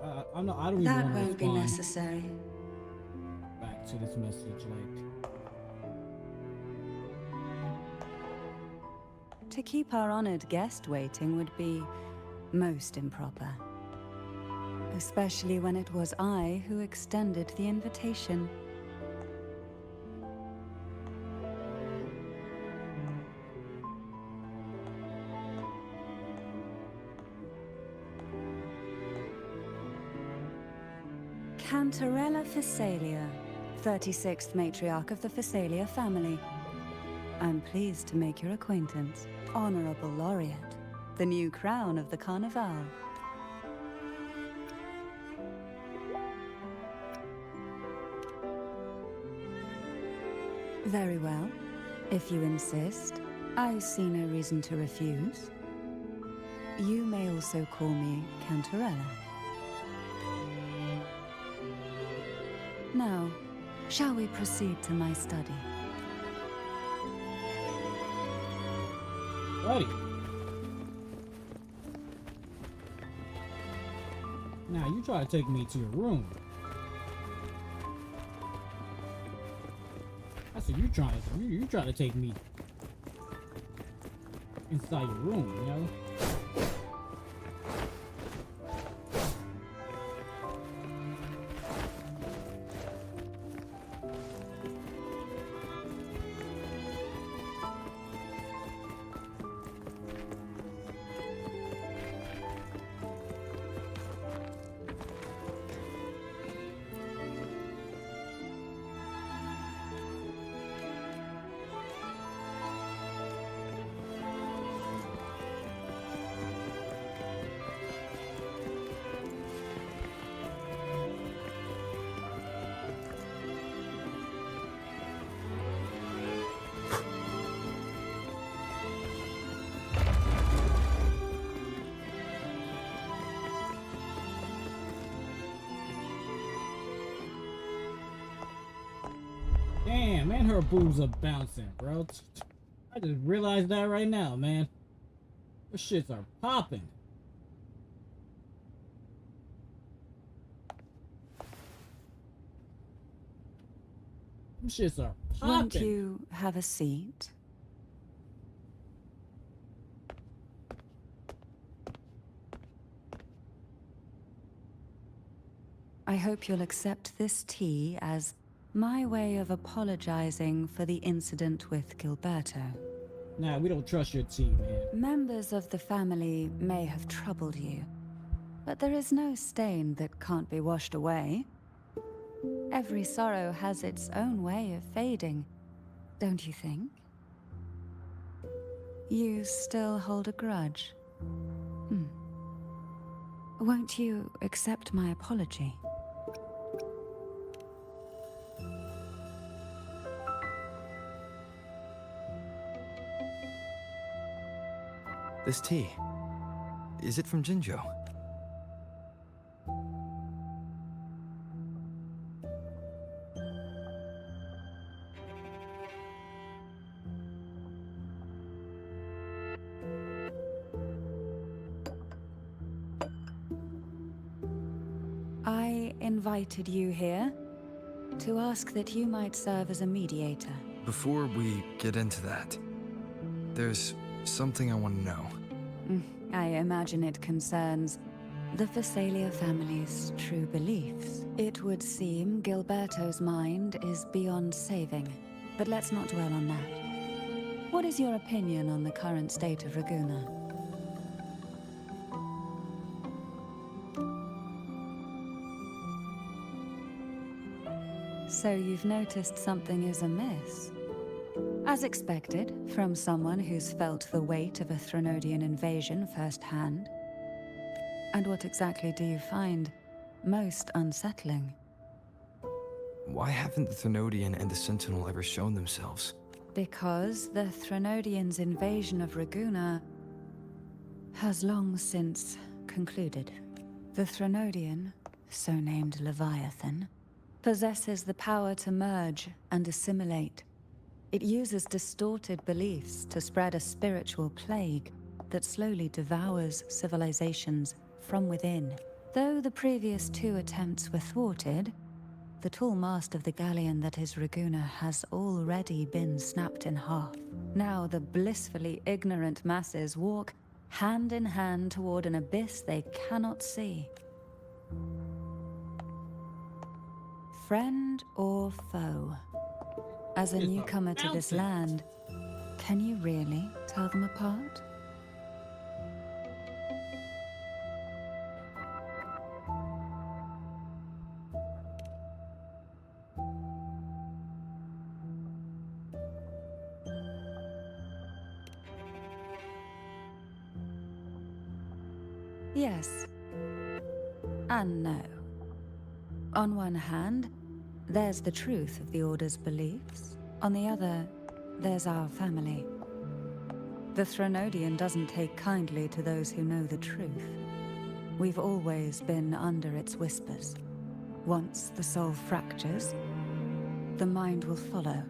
Yeah, I don't even That want to won't be respond necessary. back to this message, like... To keep our honored guest waiting would be most improper. Especially when it was I who extended the invitation. Cantarella Phasalia, 36th matriarch of the Phasalia family. I'm pleased to make your acquaintance. Honorable Laureate, the new crown of the Carnival. Very well. If you insist, I see no reason to refuse. You may also call me Cantarella. Now, shall we proceed to my study? Buddy. Now you try to take me to your room. I said you try to take me inside your room, you know? Damn, man, her boobs are bouncing, bro. I just realized that right now, man. Her shits are popping. Them shits are popping. Won't you have a seat? I hope you'll accept this tea as my way of apologizing for the incident with Gilberto. Nah, we don't trust your tea, man. Members of the family may have troubled you, but there is no stain that can't be washed away. Every sorrow has its own way of fading, don't you think? You still hold a grudge? Won't you accept my apology? This tea, is it from Jinjo? I invited you here to ask that you might serve as a mediator. Before we get into that, there's something I want to know. I imagine it concerns the Phasalia family's true beliefs. It would seem Gilberto's mind is beyond saving, but let's not dwell on that. What is your opinion on the current state of Raguna? So you've noticed something is amiss? As expected, from someone who's felt the weight of a Threnodian invasion firsthand. And what exactly do you find most unsettling? Why haven't the Threnodian and the Sentinel ever shown themselves? Because the Threnodians' invasion of Raguna has long since concluded. The Threnodian, so named Leviathan, possesses the power to merge and assimilate. It uses distorted beliefs to spread a spiritual plague that slowly devours civilizations from within. Though the previous two attempts were thwarted, the tall mast of the galleon that is Raguna has already been snapped in half. Now the blissfully ignorant masses walk hand in hand toward an abyss they cannot see. Friend or foe? As a newcomer to this land, can you really tell them apart? Yes. And no. On one hand, there's the truth of the Order's beliefs. On the other, there's our family. The Threnodian doesn't take kindly to those who know the truth. We've always been under its whispers. Once the soul fractures, the mind will follow,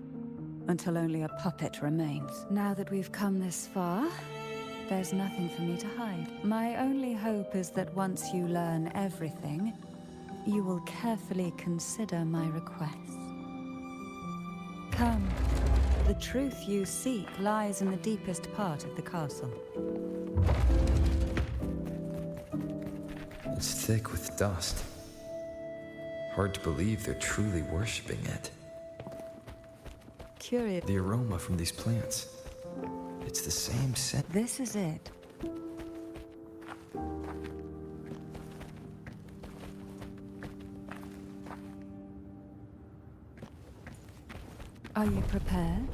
until only a puppet remains. Now that we've come this far, there's nothing for me to hide. My only hope is that once you learn everything, you will carefully consider my requests. Come. The truth you seek lies in the deepest part of the castle. It's thick with dust. Hard to believe they're truly worshipping it. Curious. The aroma from these plants. It's the same scent. This is it. Are you prepared?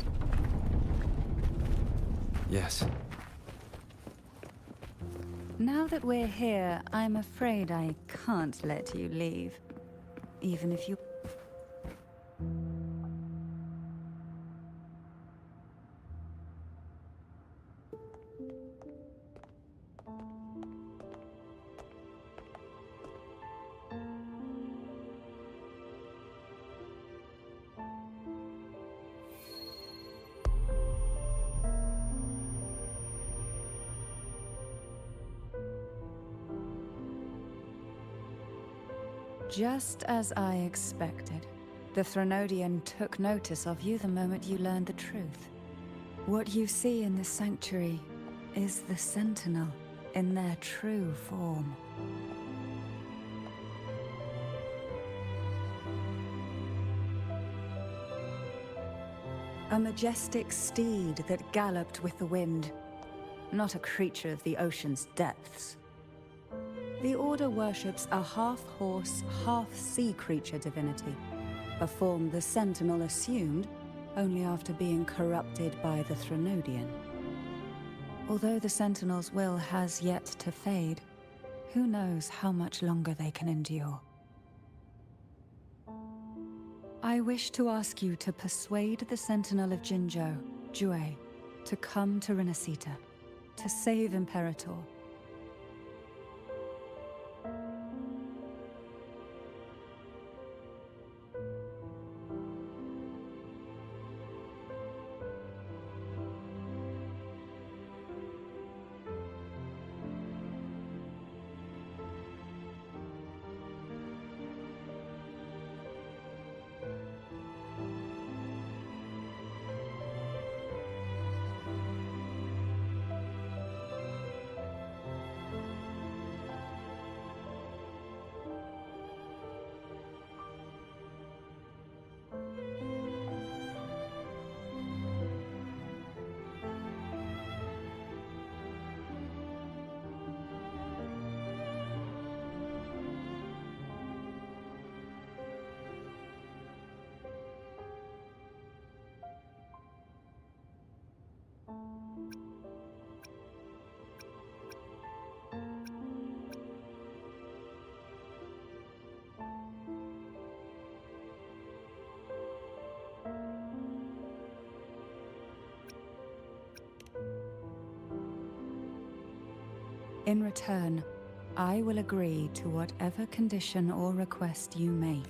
Yes. Now that we're here, I'm afraid I can't let you leave. Even if you... Just as I expected. The Threnodian took notice of you the moment you learned the truth. What you see in this sanctuary is the Sentinel in their true form. A majestic steed that galloped with the wind, not a creature of the ocean's depths. The Order worships a half-horse, half-sea creature divinity, a form the Sentinel assumed only after being corrupted by the Threnodian. Although the Sentinel's will has yet to fade, who knows how much longer they can endure. I wish to ask you to persuade the Sentinel of Jinzhou, Jue, to come to Renacita, to save Imperator. In return, I will agree to whatever condition or request you make.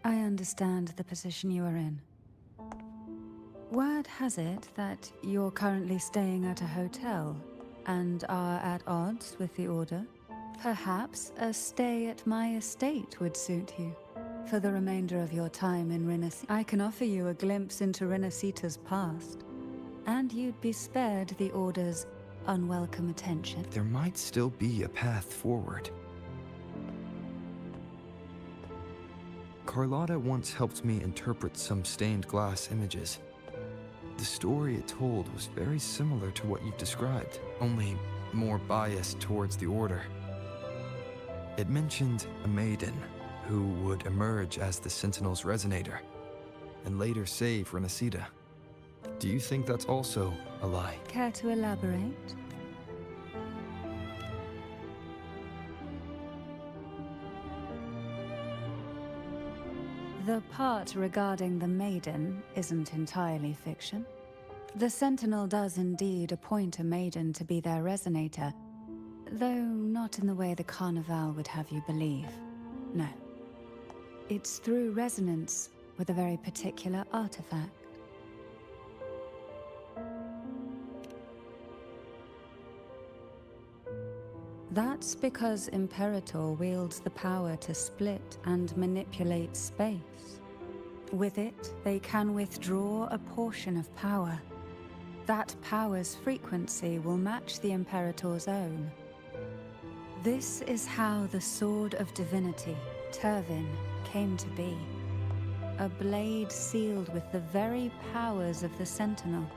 I understand the position you are in. Word has it that you're currently staying at a hotel and are at odds with the Order. Perhaps a stay at my estate would suit you for the remainder of your time in Renacita. I can offer you a glimpse into Renacita's past, and you'd be spared the Order's unwelcome attention. There might still be a path forward. Carlotta once helped me interpret some stained glass images. The story it told was very similar to what you've described, only more biased towards the Order. It mentioned a maiden who would emerge as the Sentinel's resonator, and later save Renacida. Do you think that's also a lie? Care to elaborate? The part regarding the maiden isn't entirely fiction. The Sentinel does indeed appoint a maiden to be their resonator, though not in the way the Carnival would have you believe. No. It's through resonance with a very particular artifact. That's because Imperator wields the power to split and manipulate space. With it, they can withdraw a portion of power. That power's frequency will match the Imperator's own. This is how the Sword of Divinity, Turvin, came to be. A blade sealed with the very powers of the Sentinel,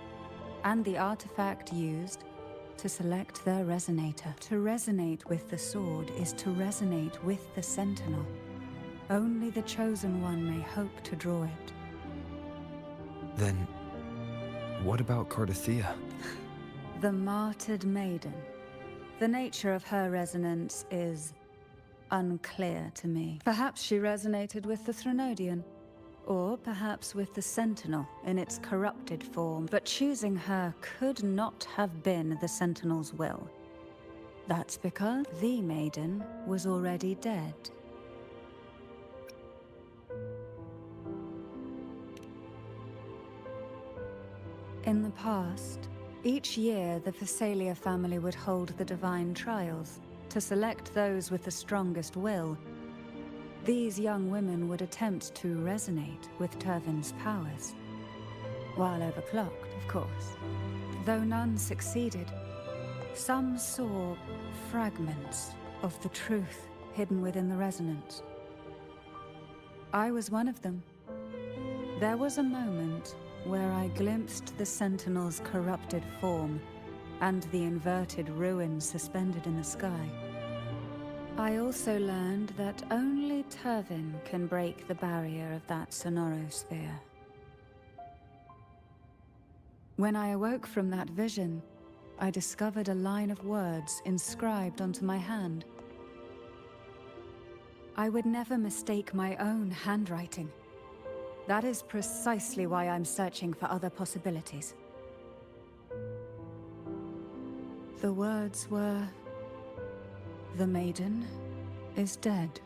and the artifact used to select their resonator. To resonate with the sword is to resonate with the Sentinel. Only the Chosen One may hope to draw it. Then, what about Cardathea? The martyred maiden. The nature of her resonance is unclear to me. Perhaps she resonated with the Threnodian, or perhaps with the Sentinel in its corrupted form, but choosing her could not have been the Sentinel's will. That's because the maiden was already dead. In the past, each year the Phasalia family would hold the Divine Trials to select those with the strongest will. These young women would attempt to resonate with Turvin's powers. While overclocked, of course. Though none succeeded, some saw fragments of the truth hidden within the resonance. I was one of them. There was a moment where I glimpsed the Sentinel's corrupted form and the inverted ruins suspended in the sky. I also learned that only Turvin can break the barrier of that sonorosphere. When I awoke from that vision, I discovered a line of words inscribed onto my hand. I would never mistake my own handwriting. That is precisely why I'm searching for other possibilities. The words were, "The maiden is dead."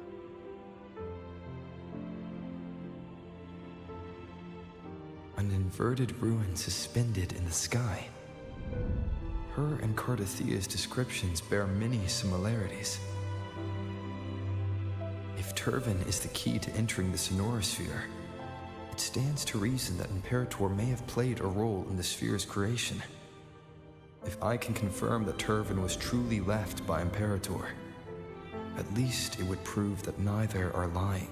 An inverted ruin suspended in the sky. Her and Cardathea's descriptions bear many similarities. If Turvin is the key to entering the sonorosphere, it stands to reason that Imperator may have played a role in the sphere's creation. If I can confirm that Turvin was truly left by Imperator, at least it would prove that neither are lying.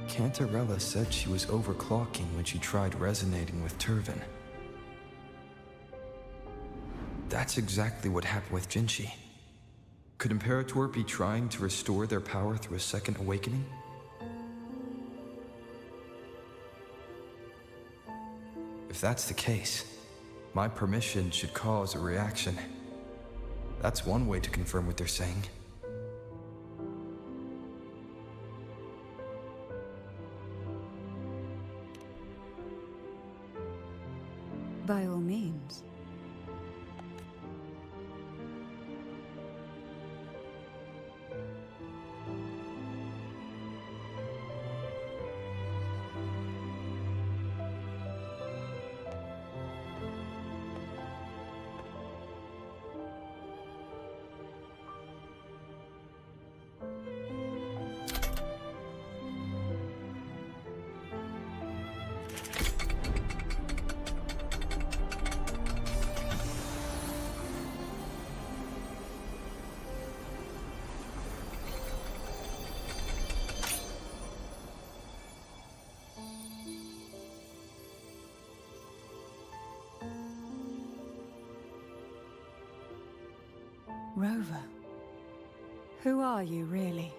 Cantarella said she was overclocking when she tried resonating with Turvin. That's exactly what happened with Jinchi. Could Imperator be trying to restore their power through a second awakening? If that's the case, my permission should cause a reaction. That's one way to confirm what they're saying. By all means. Rover, who are you really?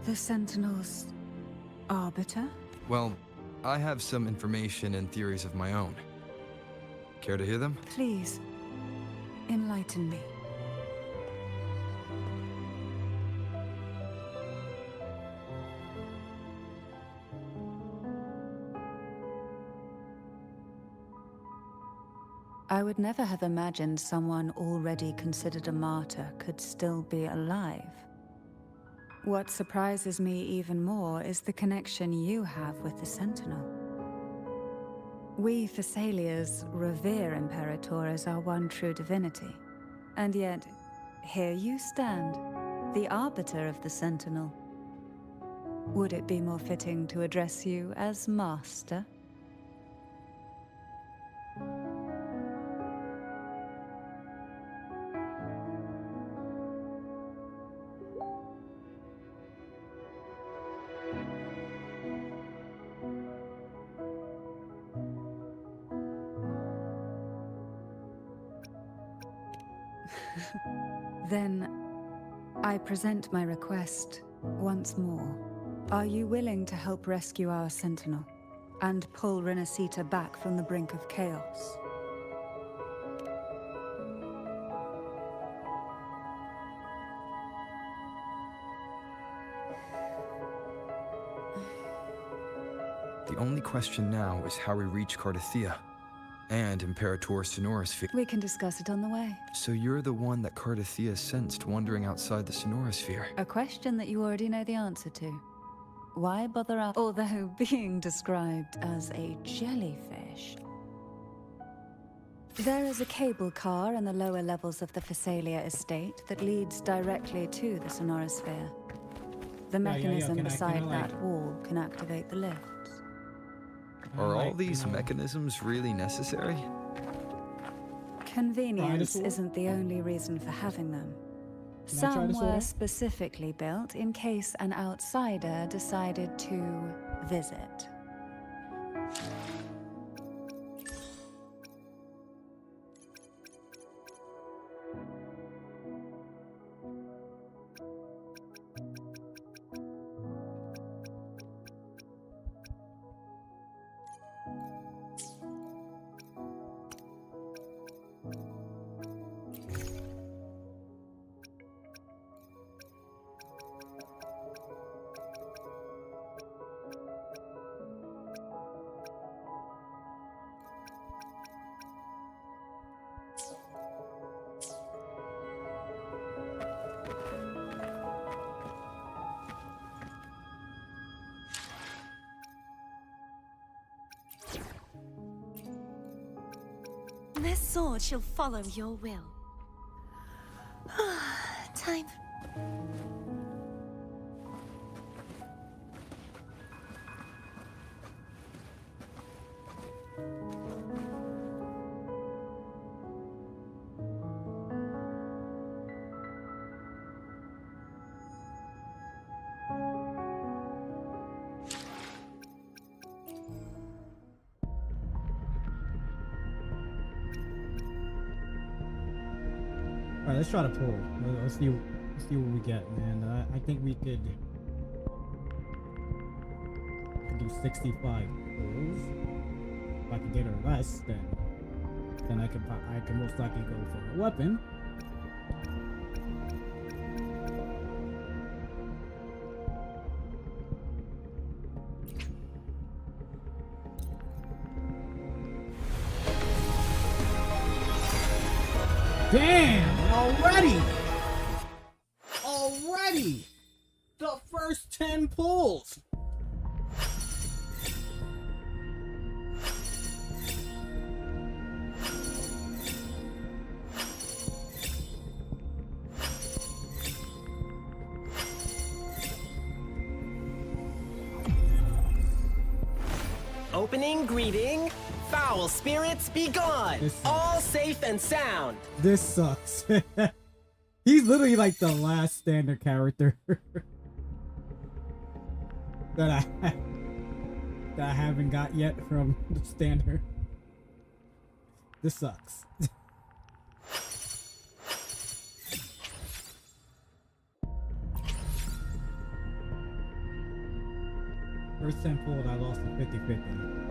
The Sentinel's arbiter? Well, I have some information and theories of my own. Care to hear them? Please, enlighten me. I would never have imagined someone already considered a martyr could still be alive. What surprises me even more is the connection you have with the Sentinel. We Thessalians revere Imperator as our one true divinity. And yet, here you stand, the arbiter of the Sentinel. Would it be more fitting to address you as Master? Then, I present my request once more. Are you willing to help rescue our Sentinel and pull Renacita back from the brink of chaos? The only question now is how we reach Cardathia and Imperator Sonora's Sphere. We can discuss it on the way. So you're the one that Cardathia sensed wandering outside the Sonora Sphere. A question that you already know the answer to. Why bother up? Although being described as a jellyfish. There is a cable car in the lower levels of the Thessalia estate that leads directly to the Sonora Sphere. The mechanism beside that wall can activate the lifts. Are all these mechanisms really necessary? Convenience isn't the only reason for having them. Some were specifically built in case an outsider decided to visit. This sword shall follow your will. Time. Alright, let's try to pull. Let's see what we get, man. I think we could do 65 pulls. If I can get her less, then I can most likely go for a weapon. Damn! Already! The first 10 pulls! Opening greeting. Foul spirits be gone. All safe and sound. This sucks. He's literally like the last standard character. that I haven't got yet from the standard. This sucks. First 10 pulled, I lost to 50-50.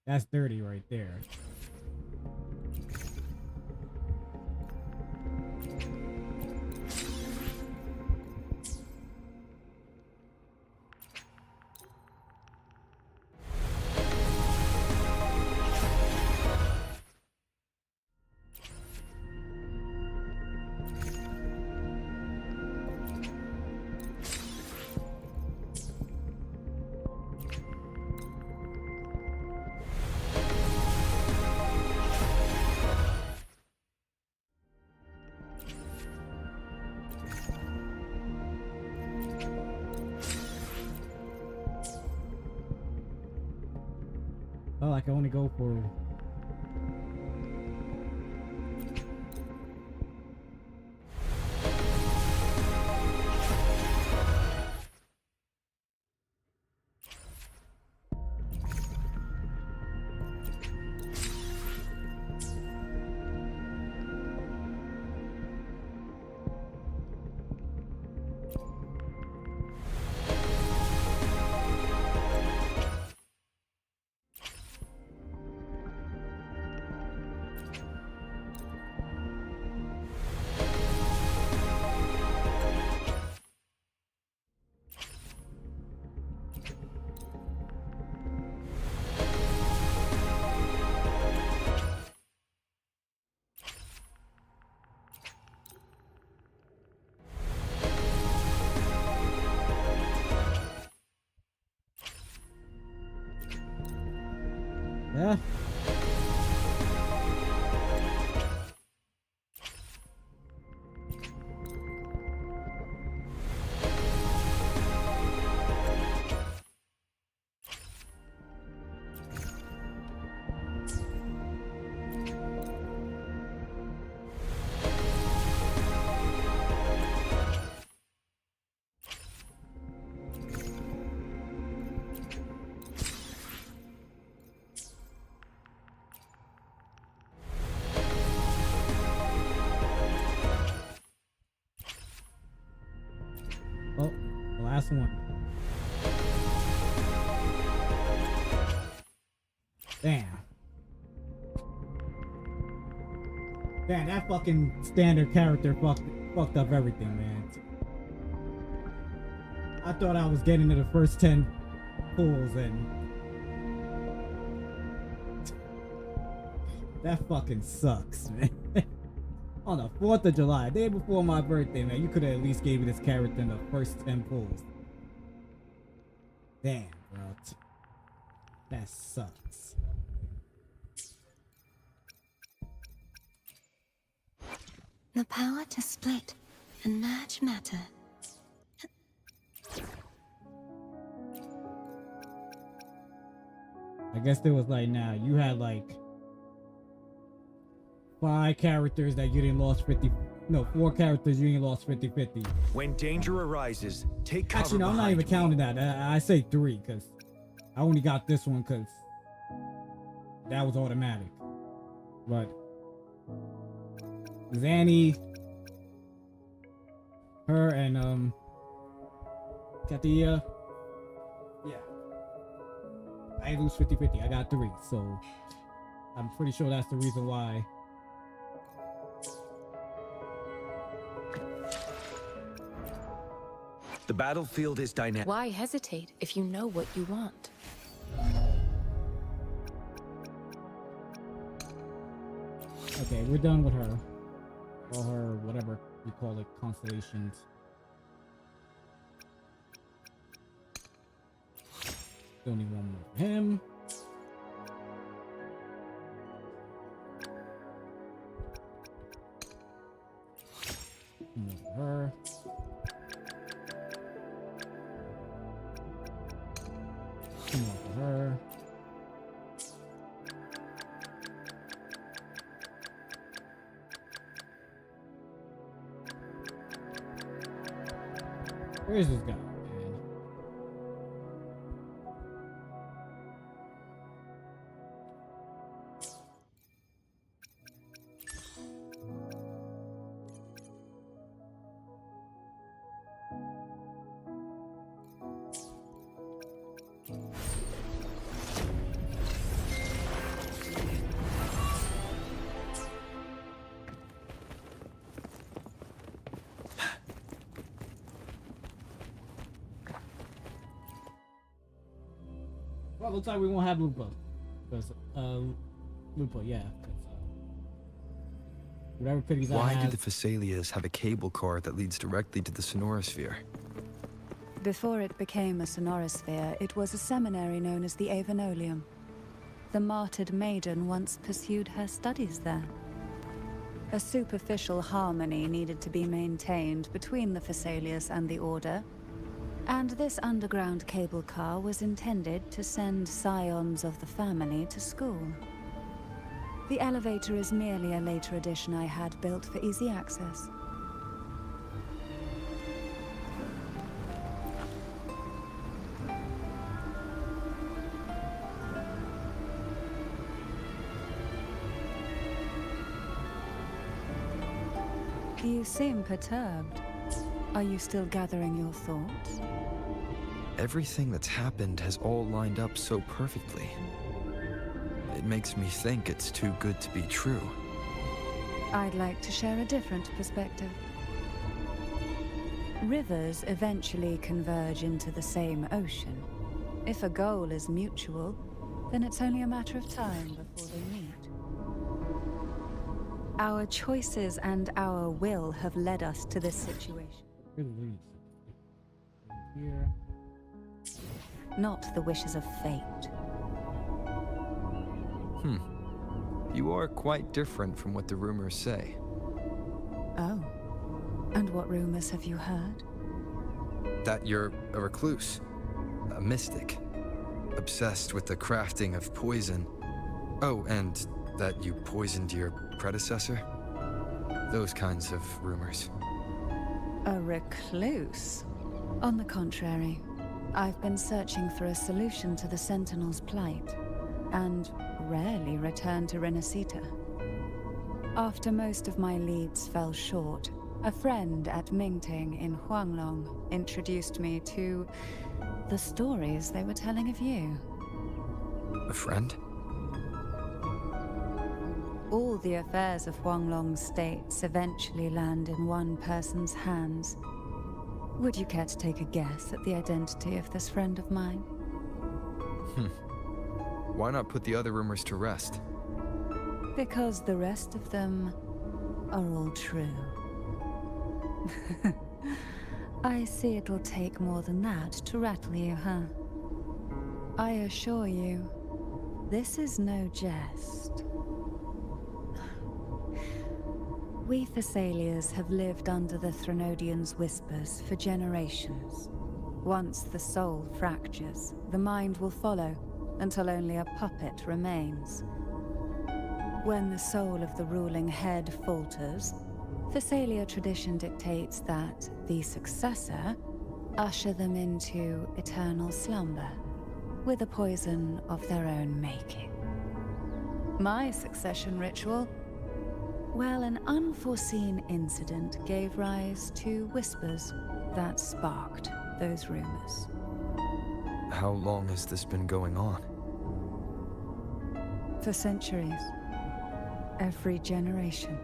That's dirty right there. Oh, I can only go for... Yeah. Oh, the last one. Damn. Damn, that fucking standard character fucked up everything, man. I thought I was getting to the first 10 pulls and... that fucking sucks, man. On the 4th of July, day before my birthday, man, you could have at least gave me this character in the first 10 pulls. Damn, bro. That sucks. The power to split and merge matter. I guess there was like, now you had like 5 characters that you didn't lost 50. No, 4 characters you didn't lost 50-50. When danger arises, take cover. Actually, no, I'm not even counting that. I say 3 because I only got this one because that was automatic. But Zanny, her, and Katia, yeah. I lose 50-50. I got 3, so I'm pretty sure that's the reason why. The battlefield is dynamic. Why hesitate if you know what you want? Okay, we're done with her. Or her, whatever you call it, constellations. Still need one more for him. One more for her. One more for her. Where is this guy, man? Well, looks like we won't have Lupa. Because, Lupa, yeah. Whatever pities I Why have. do the Phasalias have a cable car that leads directly to the Sonorosphere? Before it became a sonorosphere, it was a seminary known as the Avenolium. The martyred maiden once pursued her studies there. A superficial harmony needed to be maintained between the Phasalias and the Order, and this underground cable car was intended to send scions of the family to school. The elevator is merely a later addition I had built for easy access. You seem perturbed. Are you still gathering your thoughts? Everything that's happened has all lined up so perfectly. It makes me think it's too good to be true. I'd like to share a different perspective. Rivers eventually converge into the same ocean. If a goal is mutual, then it's only a matter of time before they meet. Our choices and our will have led us to this situation. Here. Not the wishes of fate. You are quite different from what the rumors say. Oh. And what rumors have you heard? That you're a recluse, a mystic, obsessed with the crafting of poison. Oh, and that you poisoned your predecessor? Those kinds of rumors. A recluse? On the contrary, I've been searching for a solution to the Sentinel's plight, and rarely return to Renacita. After most of my leads fell short, a friend at Mingting in Huanglong introduced me to the stories they were telling of you. A friend? All the affairs of Huanglong states eventually land in one person's hands. Would you care to take a guess at the identity of this friend of mine? Why not put the other rumors to rest? Because the rest of them are all true. I see it'll take more than that to rattle you, huh? I assure you, this is no jest. We Phasalias have lived under the Threnodians' whispers for generations. Once the soul fractures, the mind will follow, until only a puppet remains. When the soul of the ruling head falters, Phasalia tradition dictates that the successor usher them into eternal slumber, with a poison of their own making. My succession ritual? Well, an unforeseen incident gave rise to whispers that sparked those rumors. How long has this been going on? For centuries, every generation.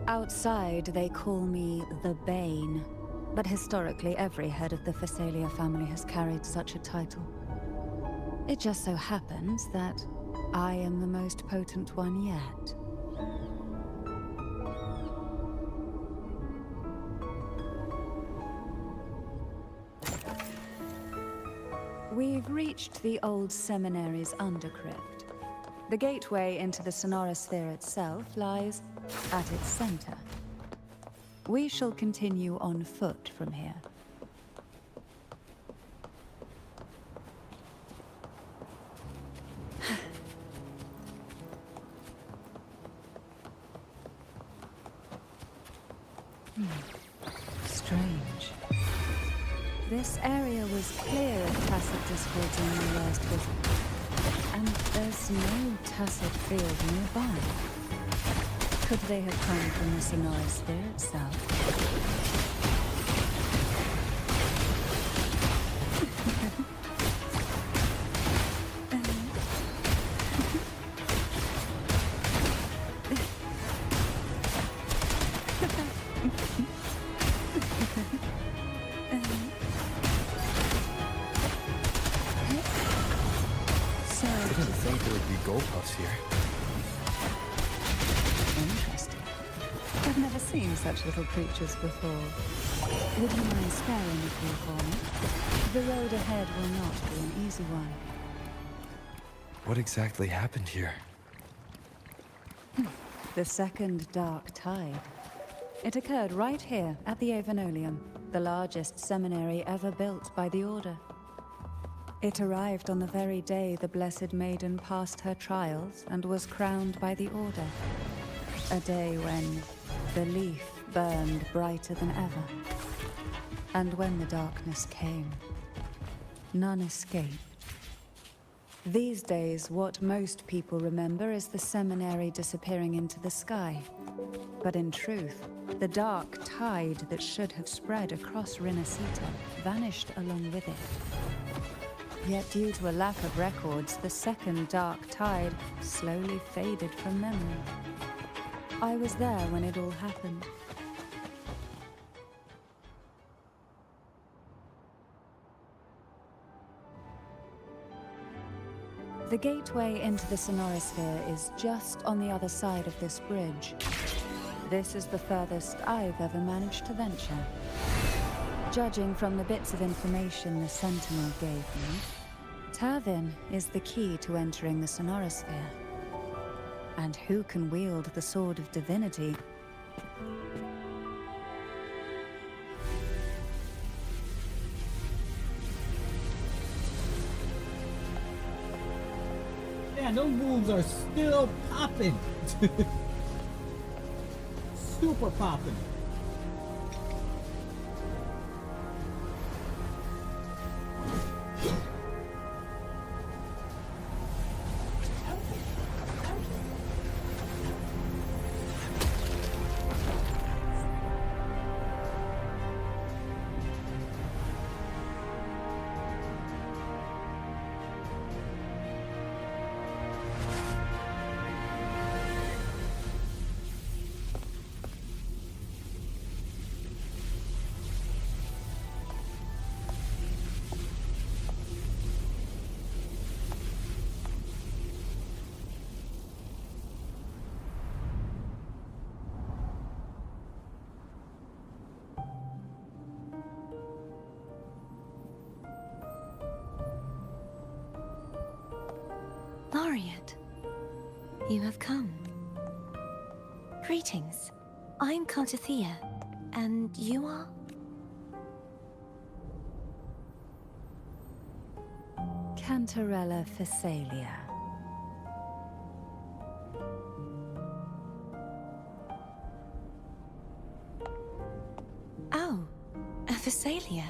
Outside, they call me the Bane, but historically every head of the Phasalia family has carried such a title. It just so happens that I am the most potent one yet. We've reached the old seminary's undercrypt. The gateway into the Sonorosphere itself lies at its center. We shall continue on foot from here. Strange. This area was clear of tacet discords in my last visit, and there's no tacet field nearby. Could they have come from the Sonorosphere itself? Such little creatures before. Would you mind sparing a few for me? The road ahead will not be an easy one. What exactly happened here? The second dark tide. It occurred right here at the Avenolium, the largest seminary ever built by the Order. It arrived on the very day the Blessed Maiden passed her trials and was crowned by the Order. A day when the leaf burned brighter than ever. And when the darkness came, none escaped. These days, what most people remember is the seminary disappearing into the sky. But in truth, the dark tide that should have spread across Rinascita vanished along with it. Yet due to a lack of records, the second dark tide slowly faded from memory. I was there when it all happened. The gateway into the Sonorosphere is just on the other side of this bridge. This is the furthest I've ever managed to venture. Judging from the bits of information the Sentinel gave me, Tavin is the key to entering the Sonorosphere. And who can wield the Sword of Divinity? Man, those moves are still popping. Super popping. Laureate, you have come. Greetings. I'm Cartathea, and you are? Cantarella Phasalia. Oh, a Phasalia.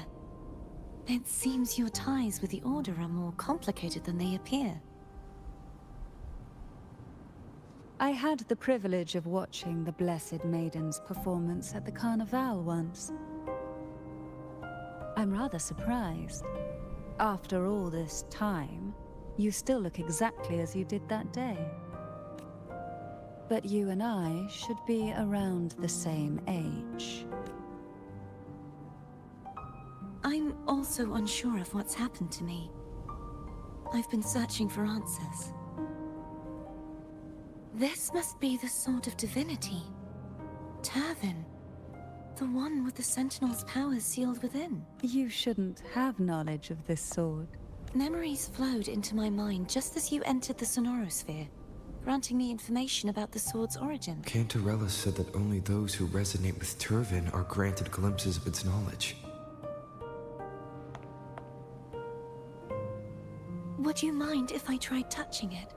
It seems your ties with the Order are more complicated than they appear. I had the privilege of watching the Blessed Maiden's performance at the Carnival once. I'm rather surprised. After all this time, you still look exactly as you did that day. But you and I should be around the same age. I'm also unsure of what's happened to me. I've been searching for answers. This must be the sword of divinity. Turvin. The one with the Sentinel's powers sealed within. You shouldn't have knowledge of this sword. Memories flowed into my mind just as you entered the Sonorosphere, granting me information about the sword's origin. Cantarella said that only those who resonate with Turvin are granted glimpses of its knowledge. Would you mind if I tried touching it?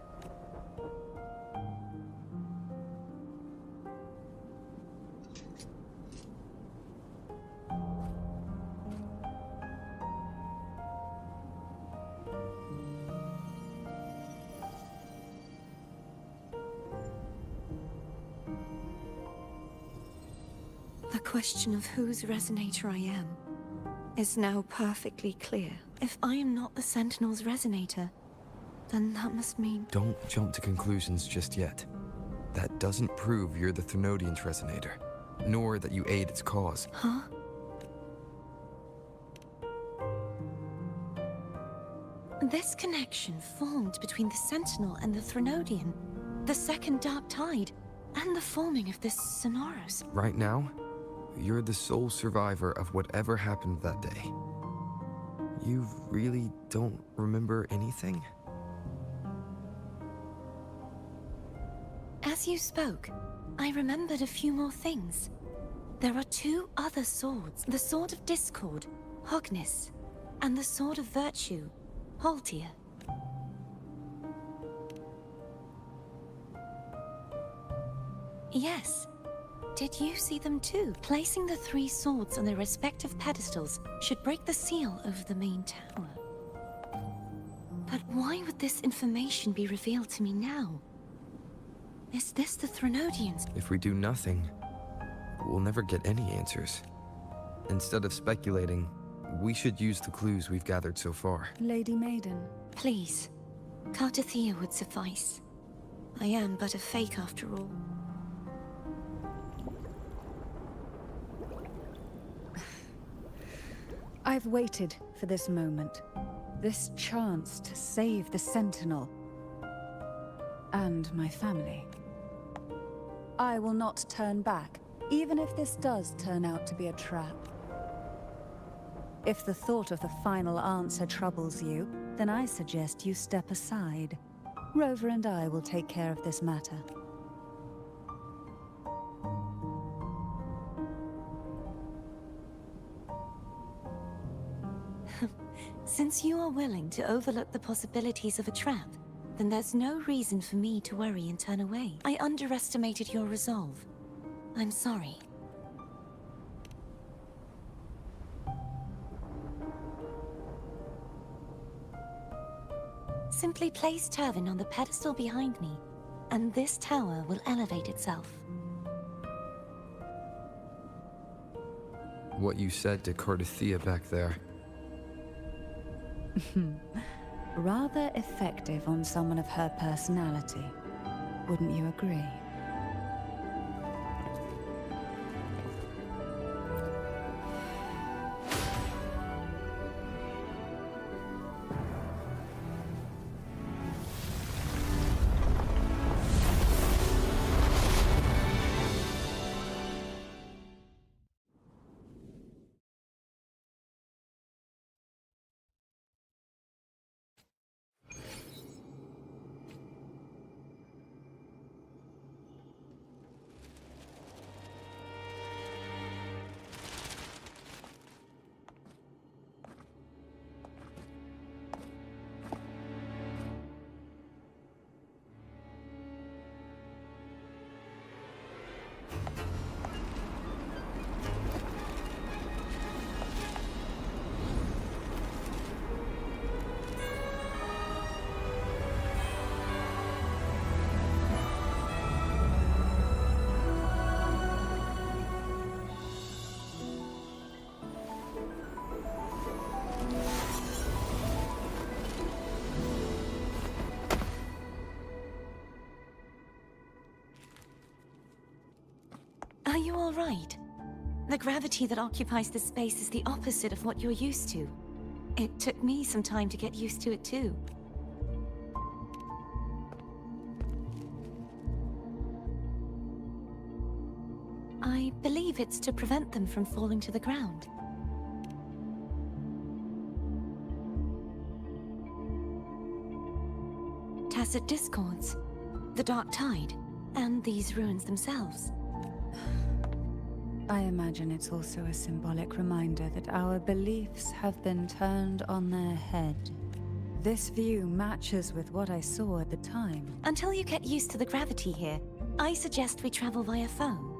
The question of whose resonator I am is now perfectly clear. If I am not the Sentinel's resonator, then that must mean... Don't jump to conclusions just yet. That doesn't prove you're the Thermodian's resonator, nor that you aid its cause. Huh? This connection formed between the Sentinel and the Thermodian, the second Dark Tide, and the forming of this Sonoros. Right now, you're the sole survivor of whatever happened that day. You really don't remember anything? As you spoke, I remembered a few more things. There are two other swords. The Sword of Discord, Hognis, and the Sword of Virtue, Haltia. Yes. Did you see them too? Placing the three swords on their respective pedestals should break the seal over the main tower. But why would this information be revealed to me now? Is this the Thermodians? If we do nothing, we'll never get any answers. Instead of speculating, we should use the clues we've gathered so far. Lady Maiden. Please. Cartathea would suffice. I am but a fake after all. I've waited for this moment. This chance to save the Sentinel. And my family. I will not turn back, even if this does turn out to be a trap. If the thought of the final answer troubles you, then I suggest you step aside. Rover and I will take care of this matter. Since you are willing to overlook the possibilities of a trap, then there's no reason for me to worry and turn away. I underestimated your resolve. I'm sorry. Simply place Turvin on the pedestal behind me, and this tower will elevate itself. What you said to Cartathea back there. Rather effective on someone of her personality. Wouldn't you agree? you all right? The gravity that occupies this space is the opposite of what you're used to. It took me some time to get used to it too. I believe it's to prevent them from falling to the ground. Tacit discords, the dark tide, and these ruins themselves. I imagine it's also a symbolic reminder that our beliefs have been turned on their head. This view matches with what I saw at the time. Until you get used to the gravity here, I suggest we travel via phone.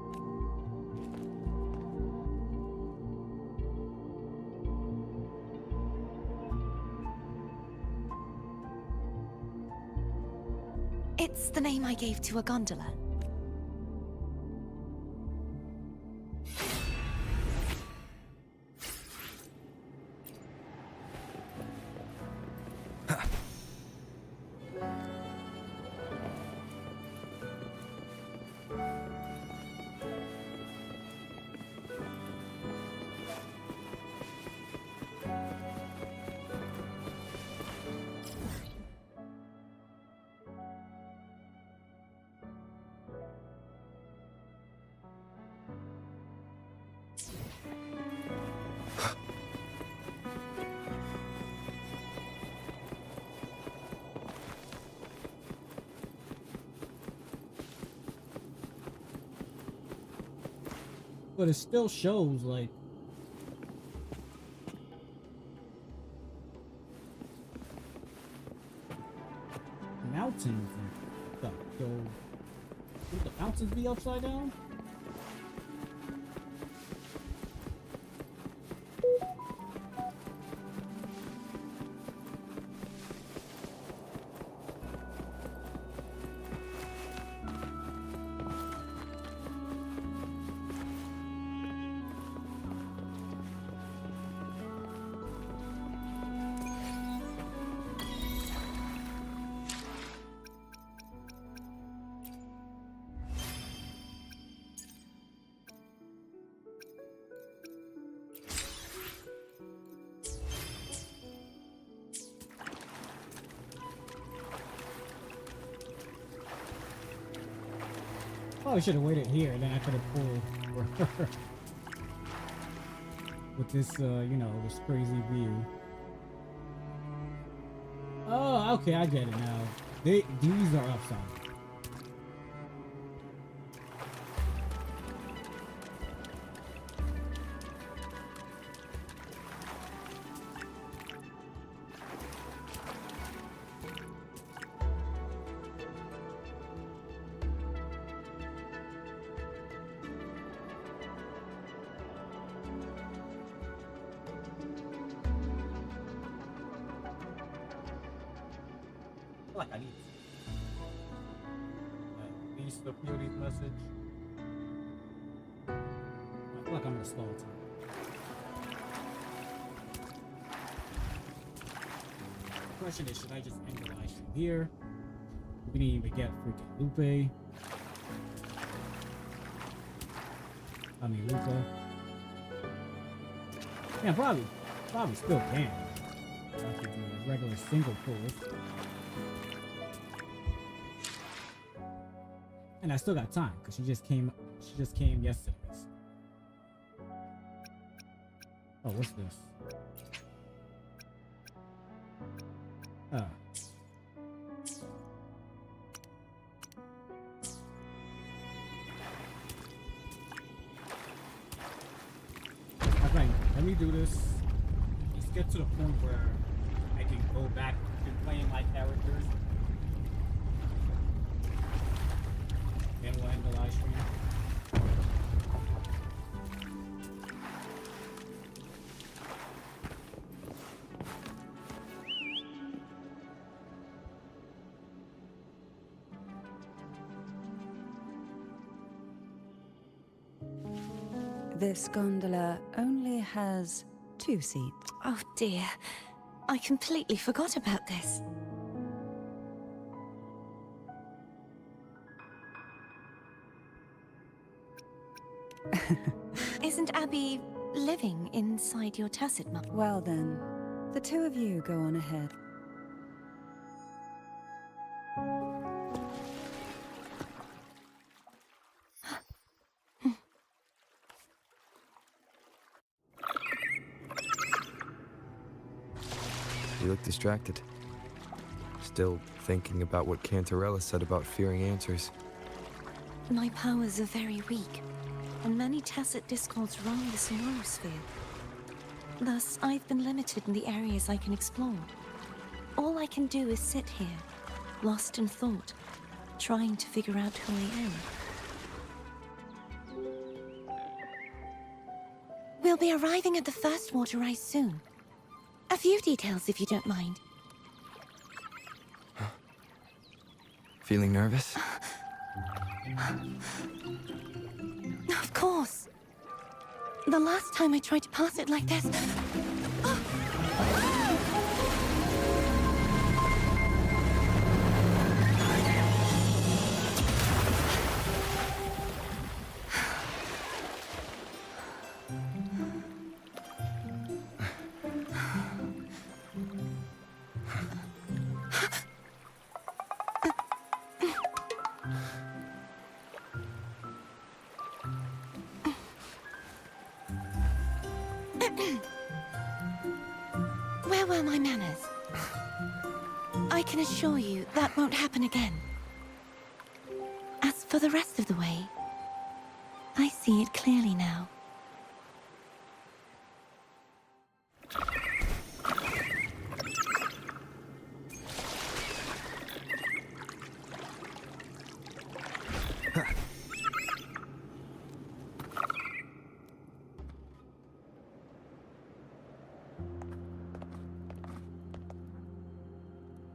It's the name I gave to a gondola. But it still shows like mountains and stuff. So would the mountains be upside down? Probably should have waited here, and then I could have pulled with this, you know, this crazy view. Oh, okay, I get it now. These are upside. Like I need Beast of Beauty's message. I feel like I'm gonna stall time. The question is, should I just end the live stream here? We didn't even get freaking Lupe. I mean Lupa. Yeah, probably still can. I could do a regular single pull. And I still got time because she just came yesterday. Oh, what's this? Okay, let me do this. Let's get to the point where I can go back to playing my characters. Then we'll end the live stream. This gondola only has 2 seats. Oh dear, I completely forgot about this. Isn't Abby living inside your tacit mind? Well then, the two of you go on ahead. You look distracted. Still thinking about what Cantarella said about fearing answers. My powers are very weak, and many tacit discords roam the Sonorosphere. Thus, I've been limited in the areas I can explore. All I can do is sit here, lost in thought, trying to figure out who I am. We'll be arriving at the first water rise soon. A few details, if you don't mind. Feeling nervous? Of course. The last time I tried to pass it like this... Where were my manners? I can assure you that won't happen again. As for the rest of the way, I see it clearly now.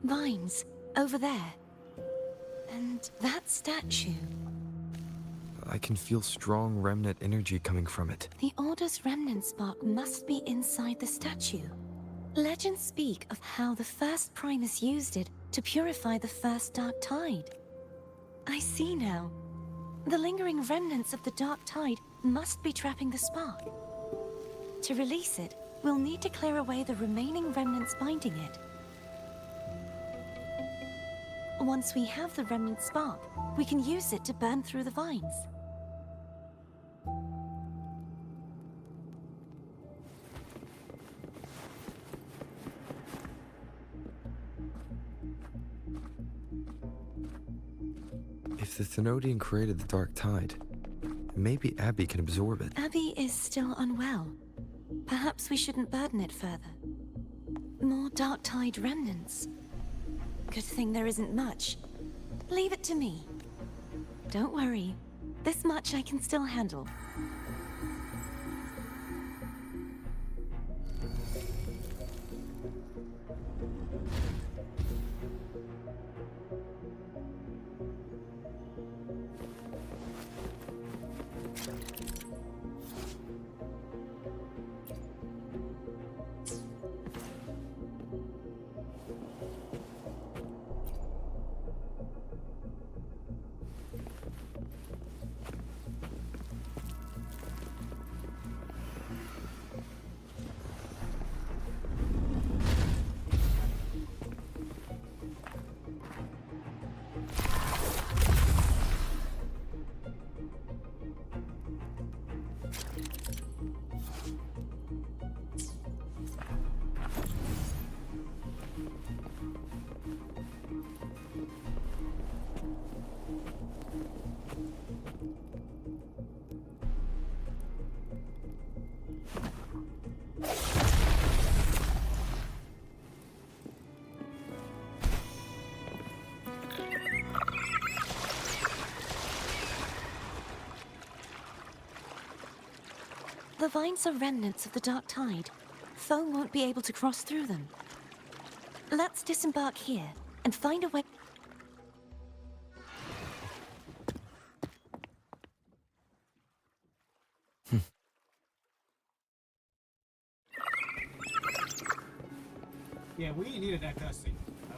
Vines, over there. And that statue. I can feel strong remnant energy coming from it. The Order's remnant spark must be inside the statue. Legends speak of how the first Primus used it to purify the first Dark Tide. I see now. The lingering remnants of the Dark Tide must be trapping the spark. To release it, we'll need to clear away the remaining remnants binding it. Once we have the remnant spark, we can use it to burn through the vines. If the Thenodian created the Dark Tide, maybe Abby can absorb it. Abby is still unwell. Perhaps we shouldn't burden it further. More Dark Tide remnants. Good thing there isn't much. Leave it to me. Don't worry. This much I can still handle. The vines are remnants of the Dark Tide. Foe won't be able to cross through them. Let's disembark here and find a way... Yeah, we needed that cutscene.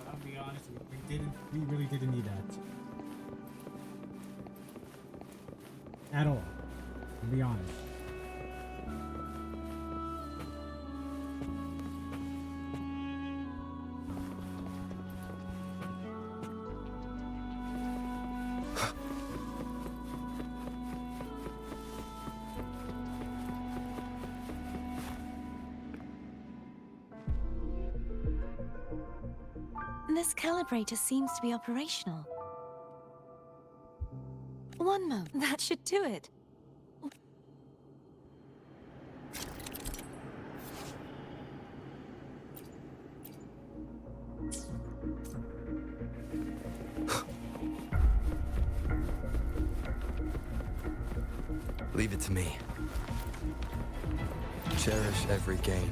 I'll be honest, we really didn't need that. At all. I'll be honest. This calibrator seems to be operational. One moment. That should do it. Leave it to me. Cherish every gain.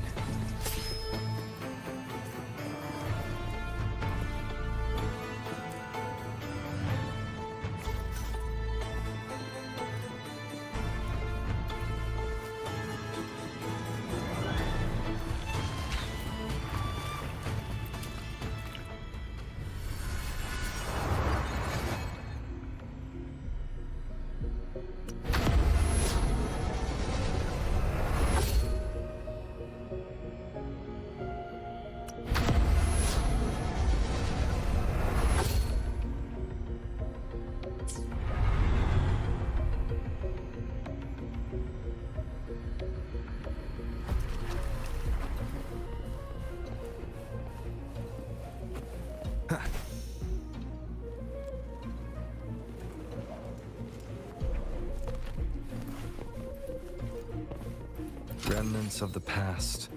Remnants of the past.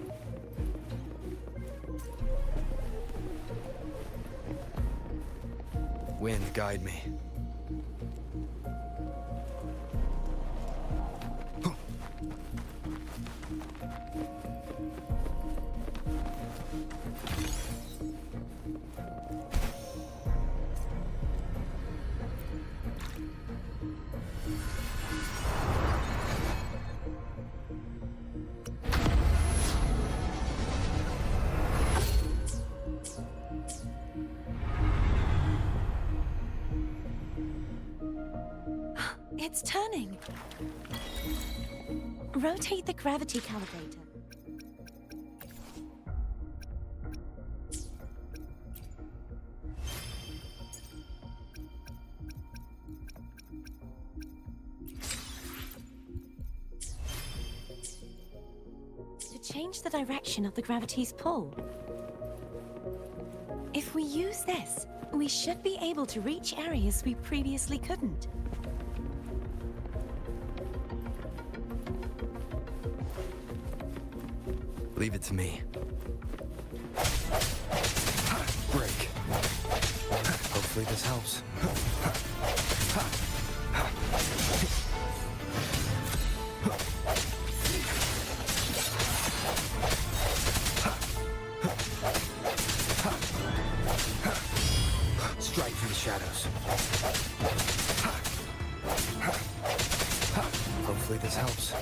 Wind, guide me. It's turning. Rotate the gravity calibrator. To change the direction of the gravity's pull. If we use this, we should be able to reach areas we previously couldn't. Leave it to me. Break. Hopefully this helps. Strike through the shadows. Hopefully this helps.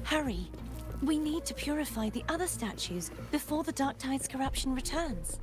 Hurry. We need to purify the other statues before the Dark Tide's corruption returns.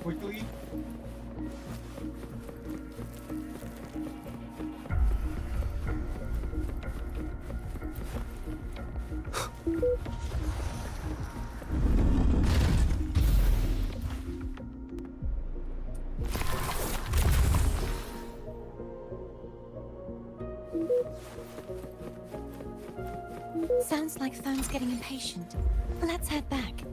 Quickly. Sounds like Thone's getting impatient. Let's head back.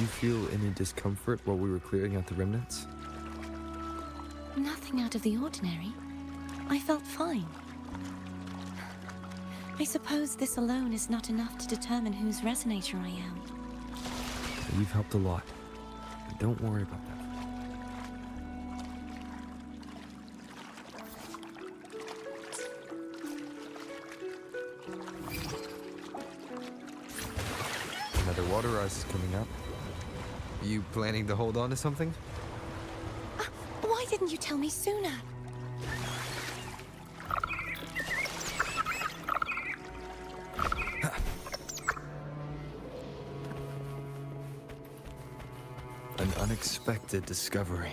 you feel any discomfort while we were clearing out the remnants? Nothing out of the ordinary. I felt fine. I suppose this alone is not enough to determine whose resonator I am. You've helped a lot. Don't worry about that. Another water rise is coming up. You planning to hold on to something? Why didn't you tell me sooner? An unexpected discovery.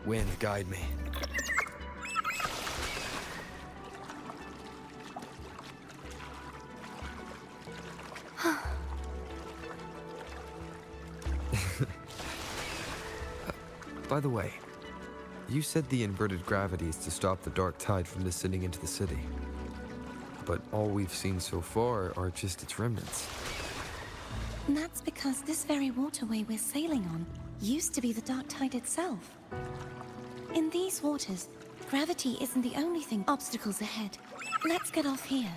Wind, guide me. By the way, you said the inverted gravity is to stop the dark tide from descending into the city. But all we've seen so far are just its remnants. And that's because this very waterway we're sailing on used to be the dark tide itself. In these waters, gravity isn't the only thing obstacles ahead. Let's get off here.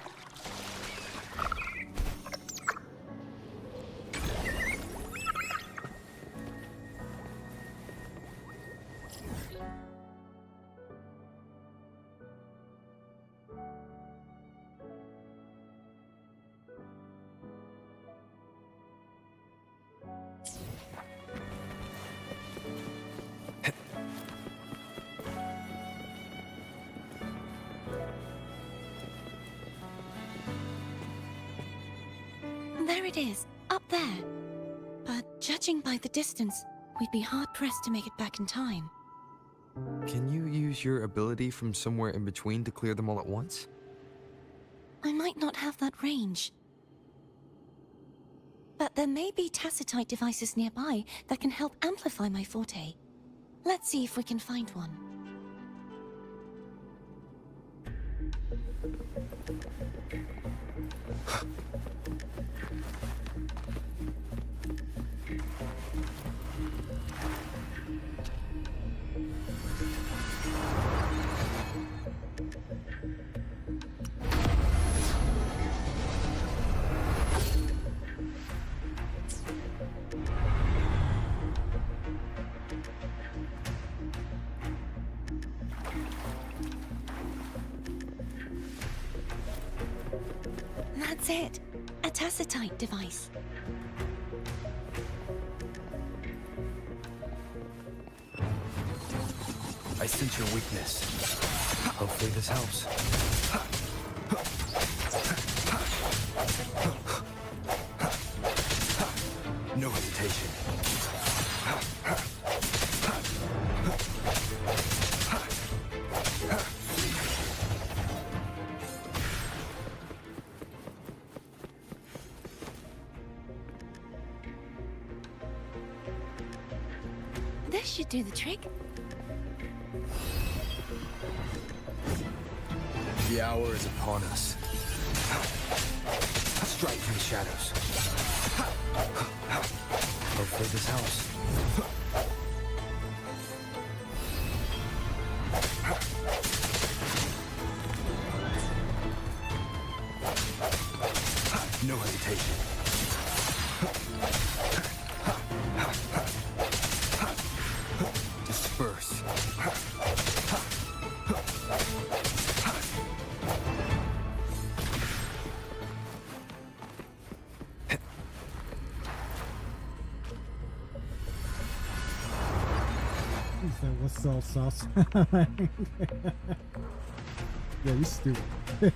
There it is, up there. But judging by the distance, we'd be hard-pressed to make it back in time. Can you use your ability from somewhere in between to clear them all at once? I might not have that range. But there may be tacitite devices nearby that can help amplify my forte. Let's see if we can find one. That's it. A tacitite device. I sense your weakness. Hopefully this helps. No hesitation. This should do the trick. The hour is upon us. Strike from the shadows. Hopefully this helps. No hesitation. Disperse. He said, what's so sauce? Yeah, you stupid.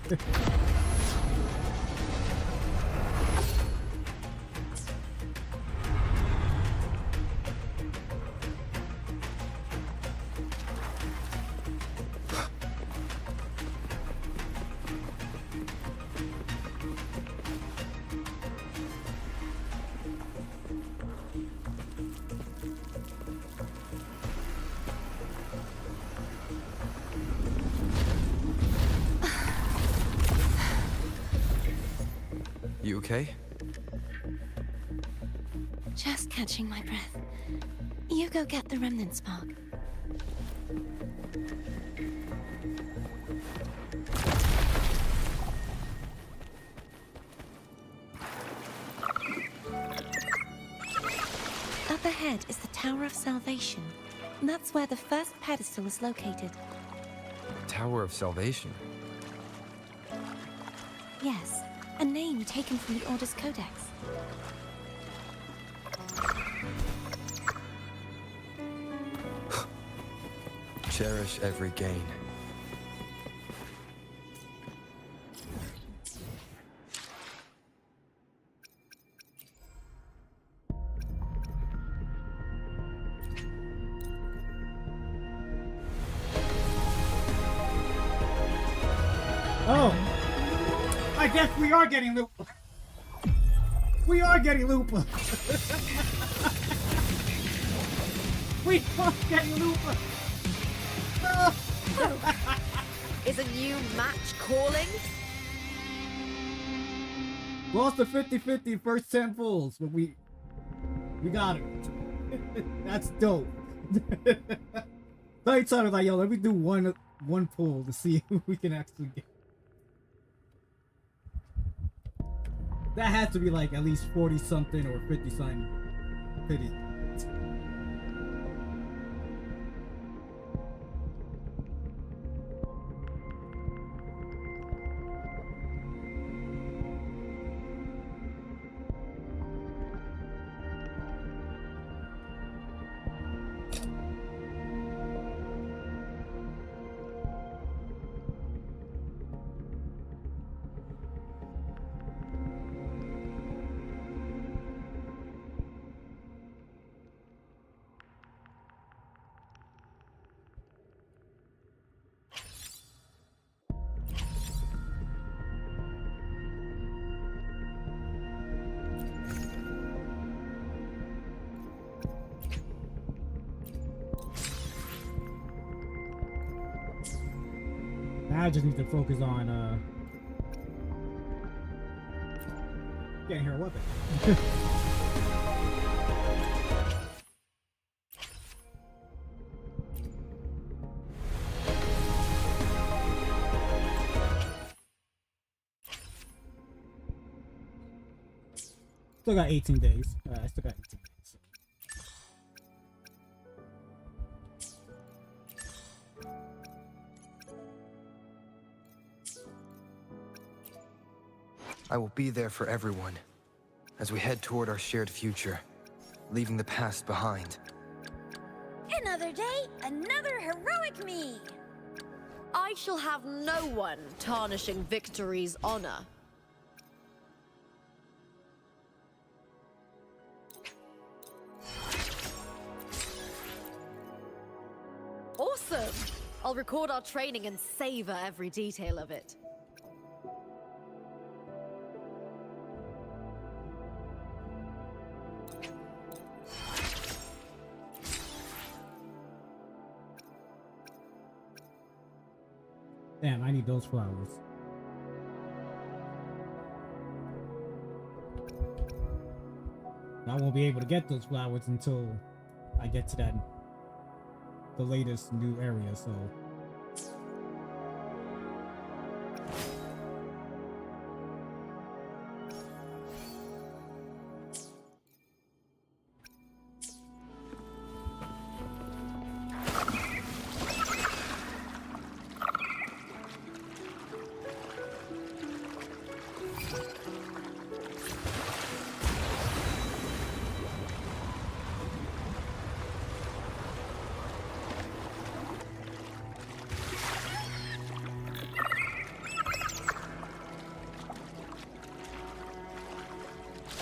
You okay? catching my breath. You go get the remnant spark. Up ahead is the Tower of Salvation. That's where the first pedestal is located. Tower of Salvation? Yes, a name taken from the Order's Codex. Cherish every gain. Oh! I guess we are getting loop. We are getting loop. We are getting loop. No. Is a new match calling? Lost the 50-50 first 10 pulls, but we got it. That's dope. So I thought like, yo, let me do one pull to see who we can actually get. That had to be like at least 40 something or 50 something. 50. I just need to focus on getting her a weapon. Still got 18 days. I still got 18 days. So. I will be there for everyone as we head toward our shared future, leaving the past behind. Another day, another heroic me! I shall have no one tarnishing victory's honor. Awesome! I'll record our training and savor every detail of it. Damn, I need those flowers. I won't be able to get those flowers until I get to the latest new area, so.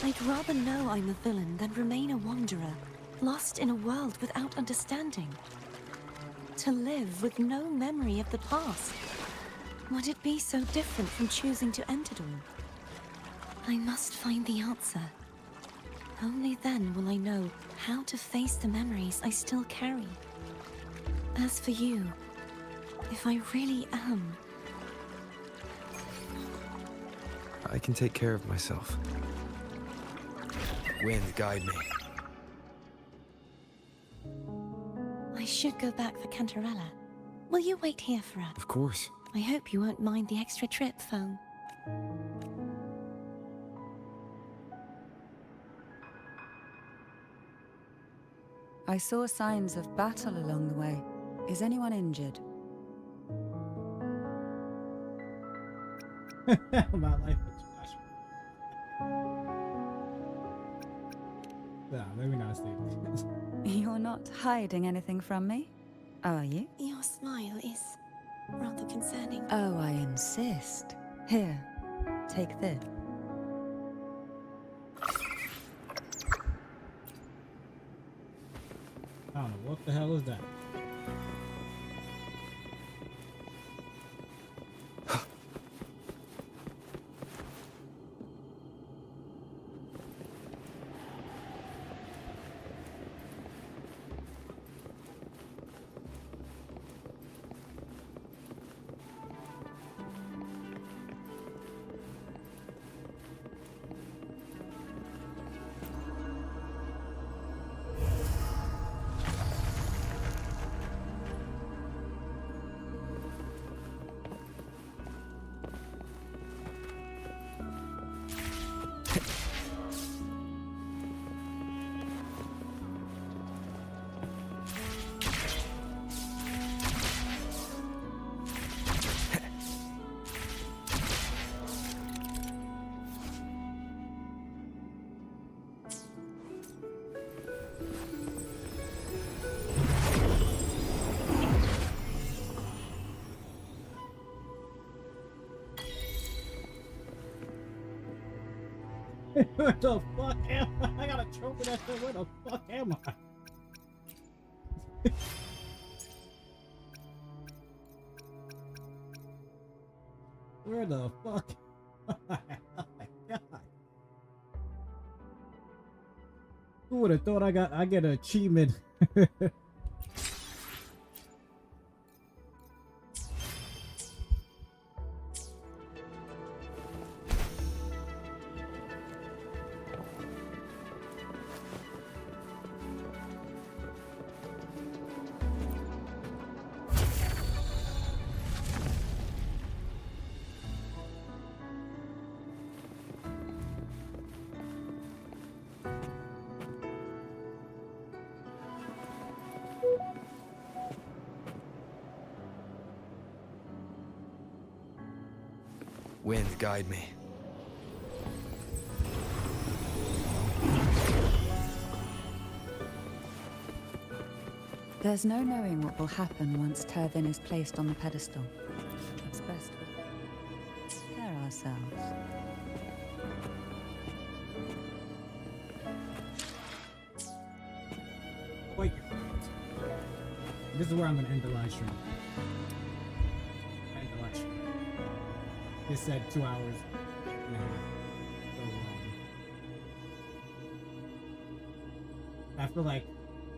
I'd rather know I'm a villain than remain a wanderer, lost in a world without understanding. To live with no memory of the past. Would it be so different from choosing to end it all? I must find the answer. Only then will I know how to face the memories I still carry. As for you, if I really am... I can take care of myself. Wind, guide me. should go back for Cantarella. Will you wait here for us? Of course. I hope you won't mind the extra trip, phone. I saw signs of battle along the way. Is anyone injured? My life is trash. Yeah, maybe not stay. You're not hiding anything from me, are you? Your smile is rather concerning. Oh, I insist. Here, take this. I don't know, what the hell is that? Where the fuck am I? I got a trophy that said, where the fuck am I? Where the fuck? Oh my god. Who would have thought I get an achievement? Wind, guide me. There's no knowing what will happen once Tervin is placed on the pedestal. It's best we prepare ourselves. Wait. This is where I'm gonna end the live stream. It said 2 hours and a half. So, I feel like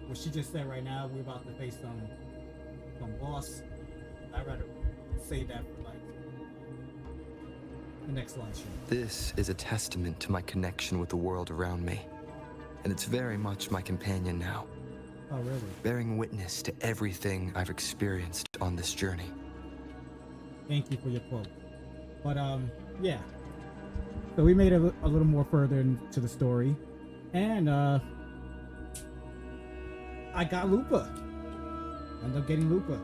what she just said right now, we're about to face some boss. I'd rather say that for like the next live stream. This is a testament to my connection with the world around me. And it's very much my companion now. Oh, really? Bearing witness to everything I've experienced on this journey. Thank you for your quote. But yeah. So we made it a little more further into the story, and I got Lupa. Ended up getting Lupa.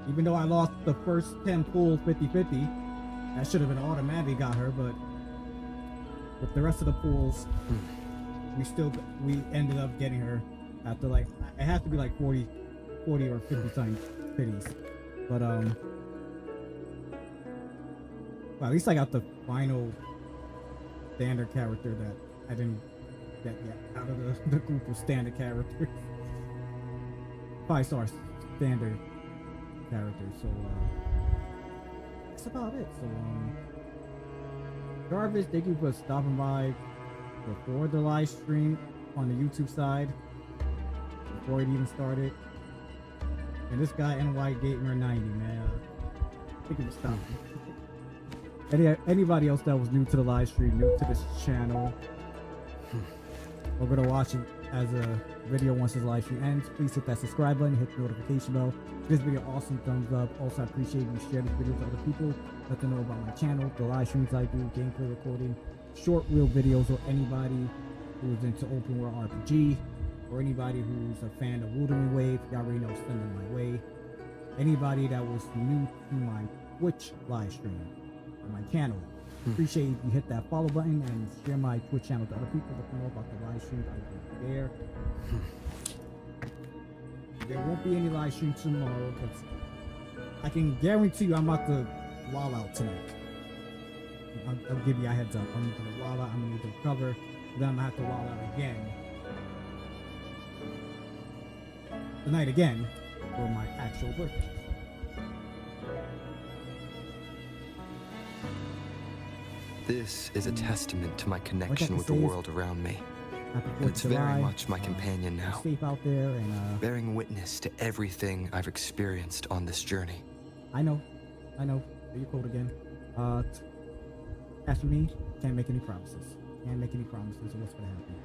Even though I lost the first 10 pulls 50-50, that should have been automatically got her. But with the rest of the pulls, we ended up getting her after like it has to be like 40 or 50 times pities. But well, at least I got the final standard character that I didn't get yet out of the group of standard characters. 5-star standard characters. So that's about it. So Jarvis, thank you for stopping by before the live stream on the YouTube side, before it even started. And this guy, NY Gamer 90, man, I think it was stopping. Anybody else that was new to the live stream, new to this channel, or gonna watch it as a video once this live stream ends. Please hit that subscribe button, hit the notification bell. Give this video awesome thumbs up. Also, I appreciate you share this video to other people. Let them know about my channel, the live streams I do, gameplay recording, short reel videos, or anybody who's into open world RPG, or anybody who's a fan of Wuthering Wave. Y'all already know, send them my way. Anybody that was new to my Twitch live stream on my channel. Appreciate if you hit that follow button and share my Twitch channel to other people. Let them know about the live streams I do there. There won't be any live stream tomorrow because I can guarantee you I'm about to wall out tonight. I'll give you a heads up. I'm gonna wall out. I'm gonna need to recover. Then I'm gonna have to wall out again tonight again for my actual birthday. This is a testament to my connection with the world around me. And it's very much my companion now, safe out there and bearing witness to everything I've experienced on this journey. I know. There you quote again. As for me, can't make any promises. Can't make any promises of what's gonna happen.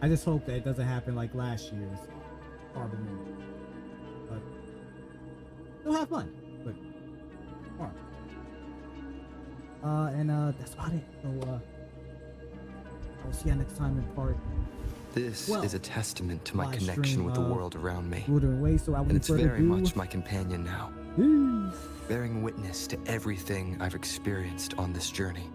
I just hope that it doesn't happen like last year's horrible moment. But still have fun. But horrible. And that's about it. So I'll see you next time in part. This is a testament to my connection with the world around me. And it's very much my companion now, bearing witness to everything I've experienced on this journey.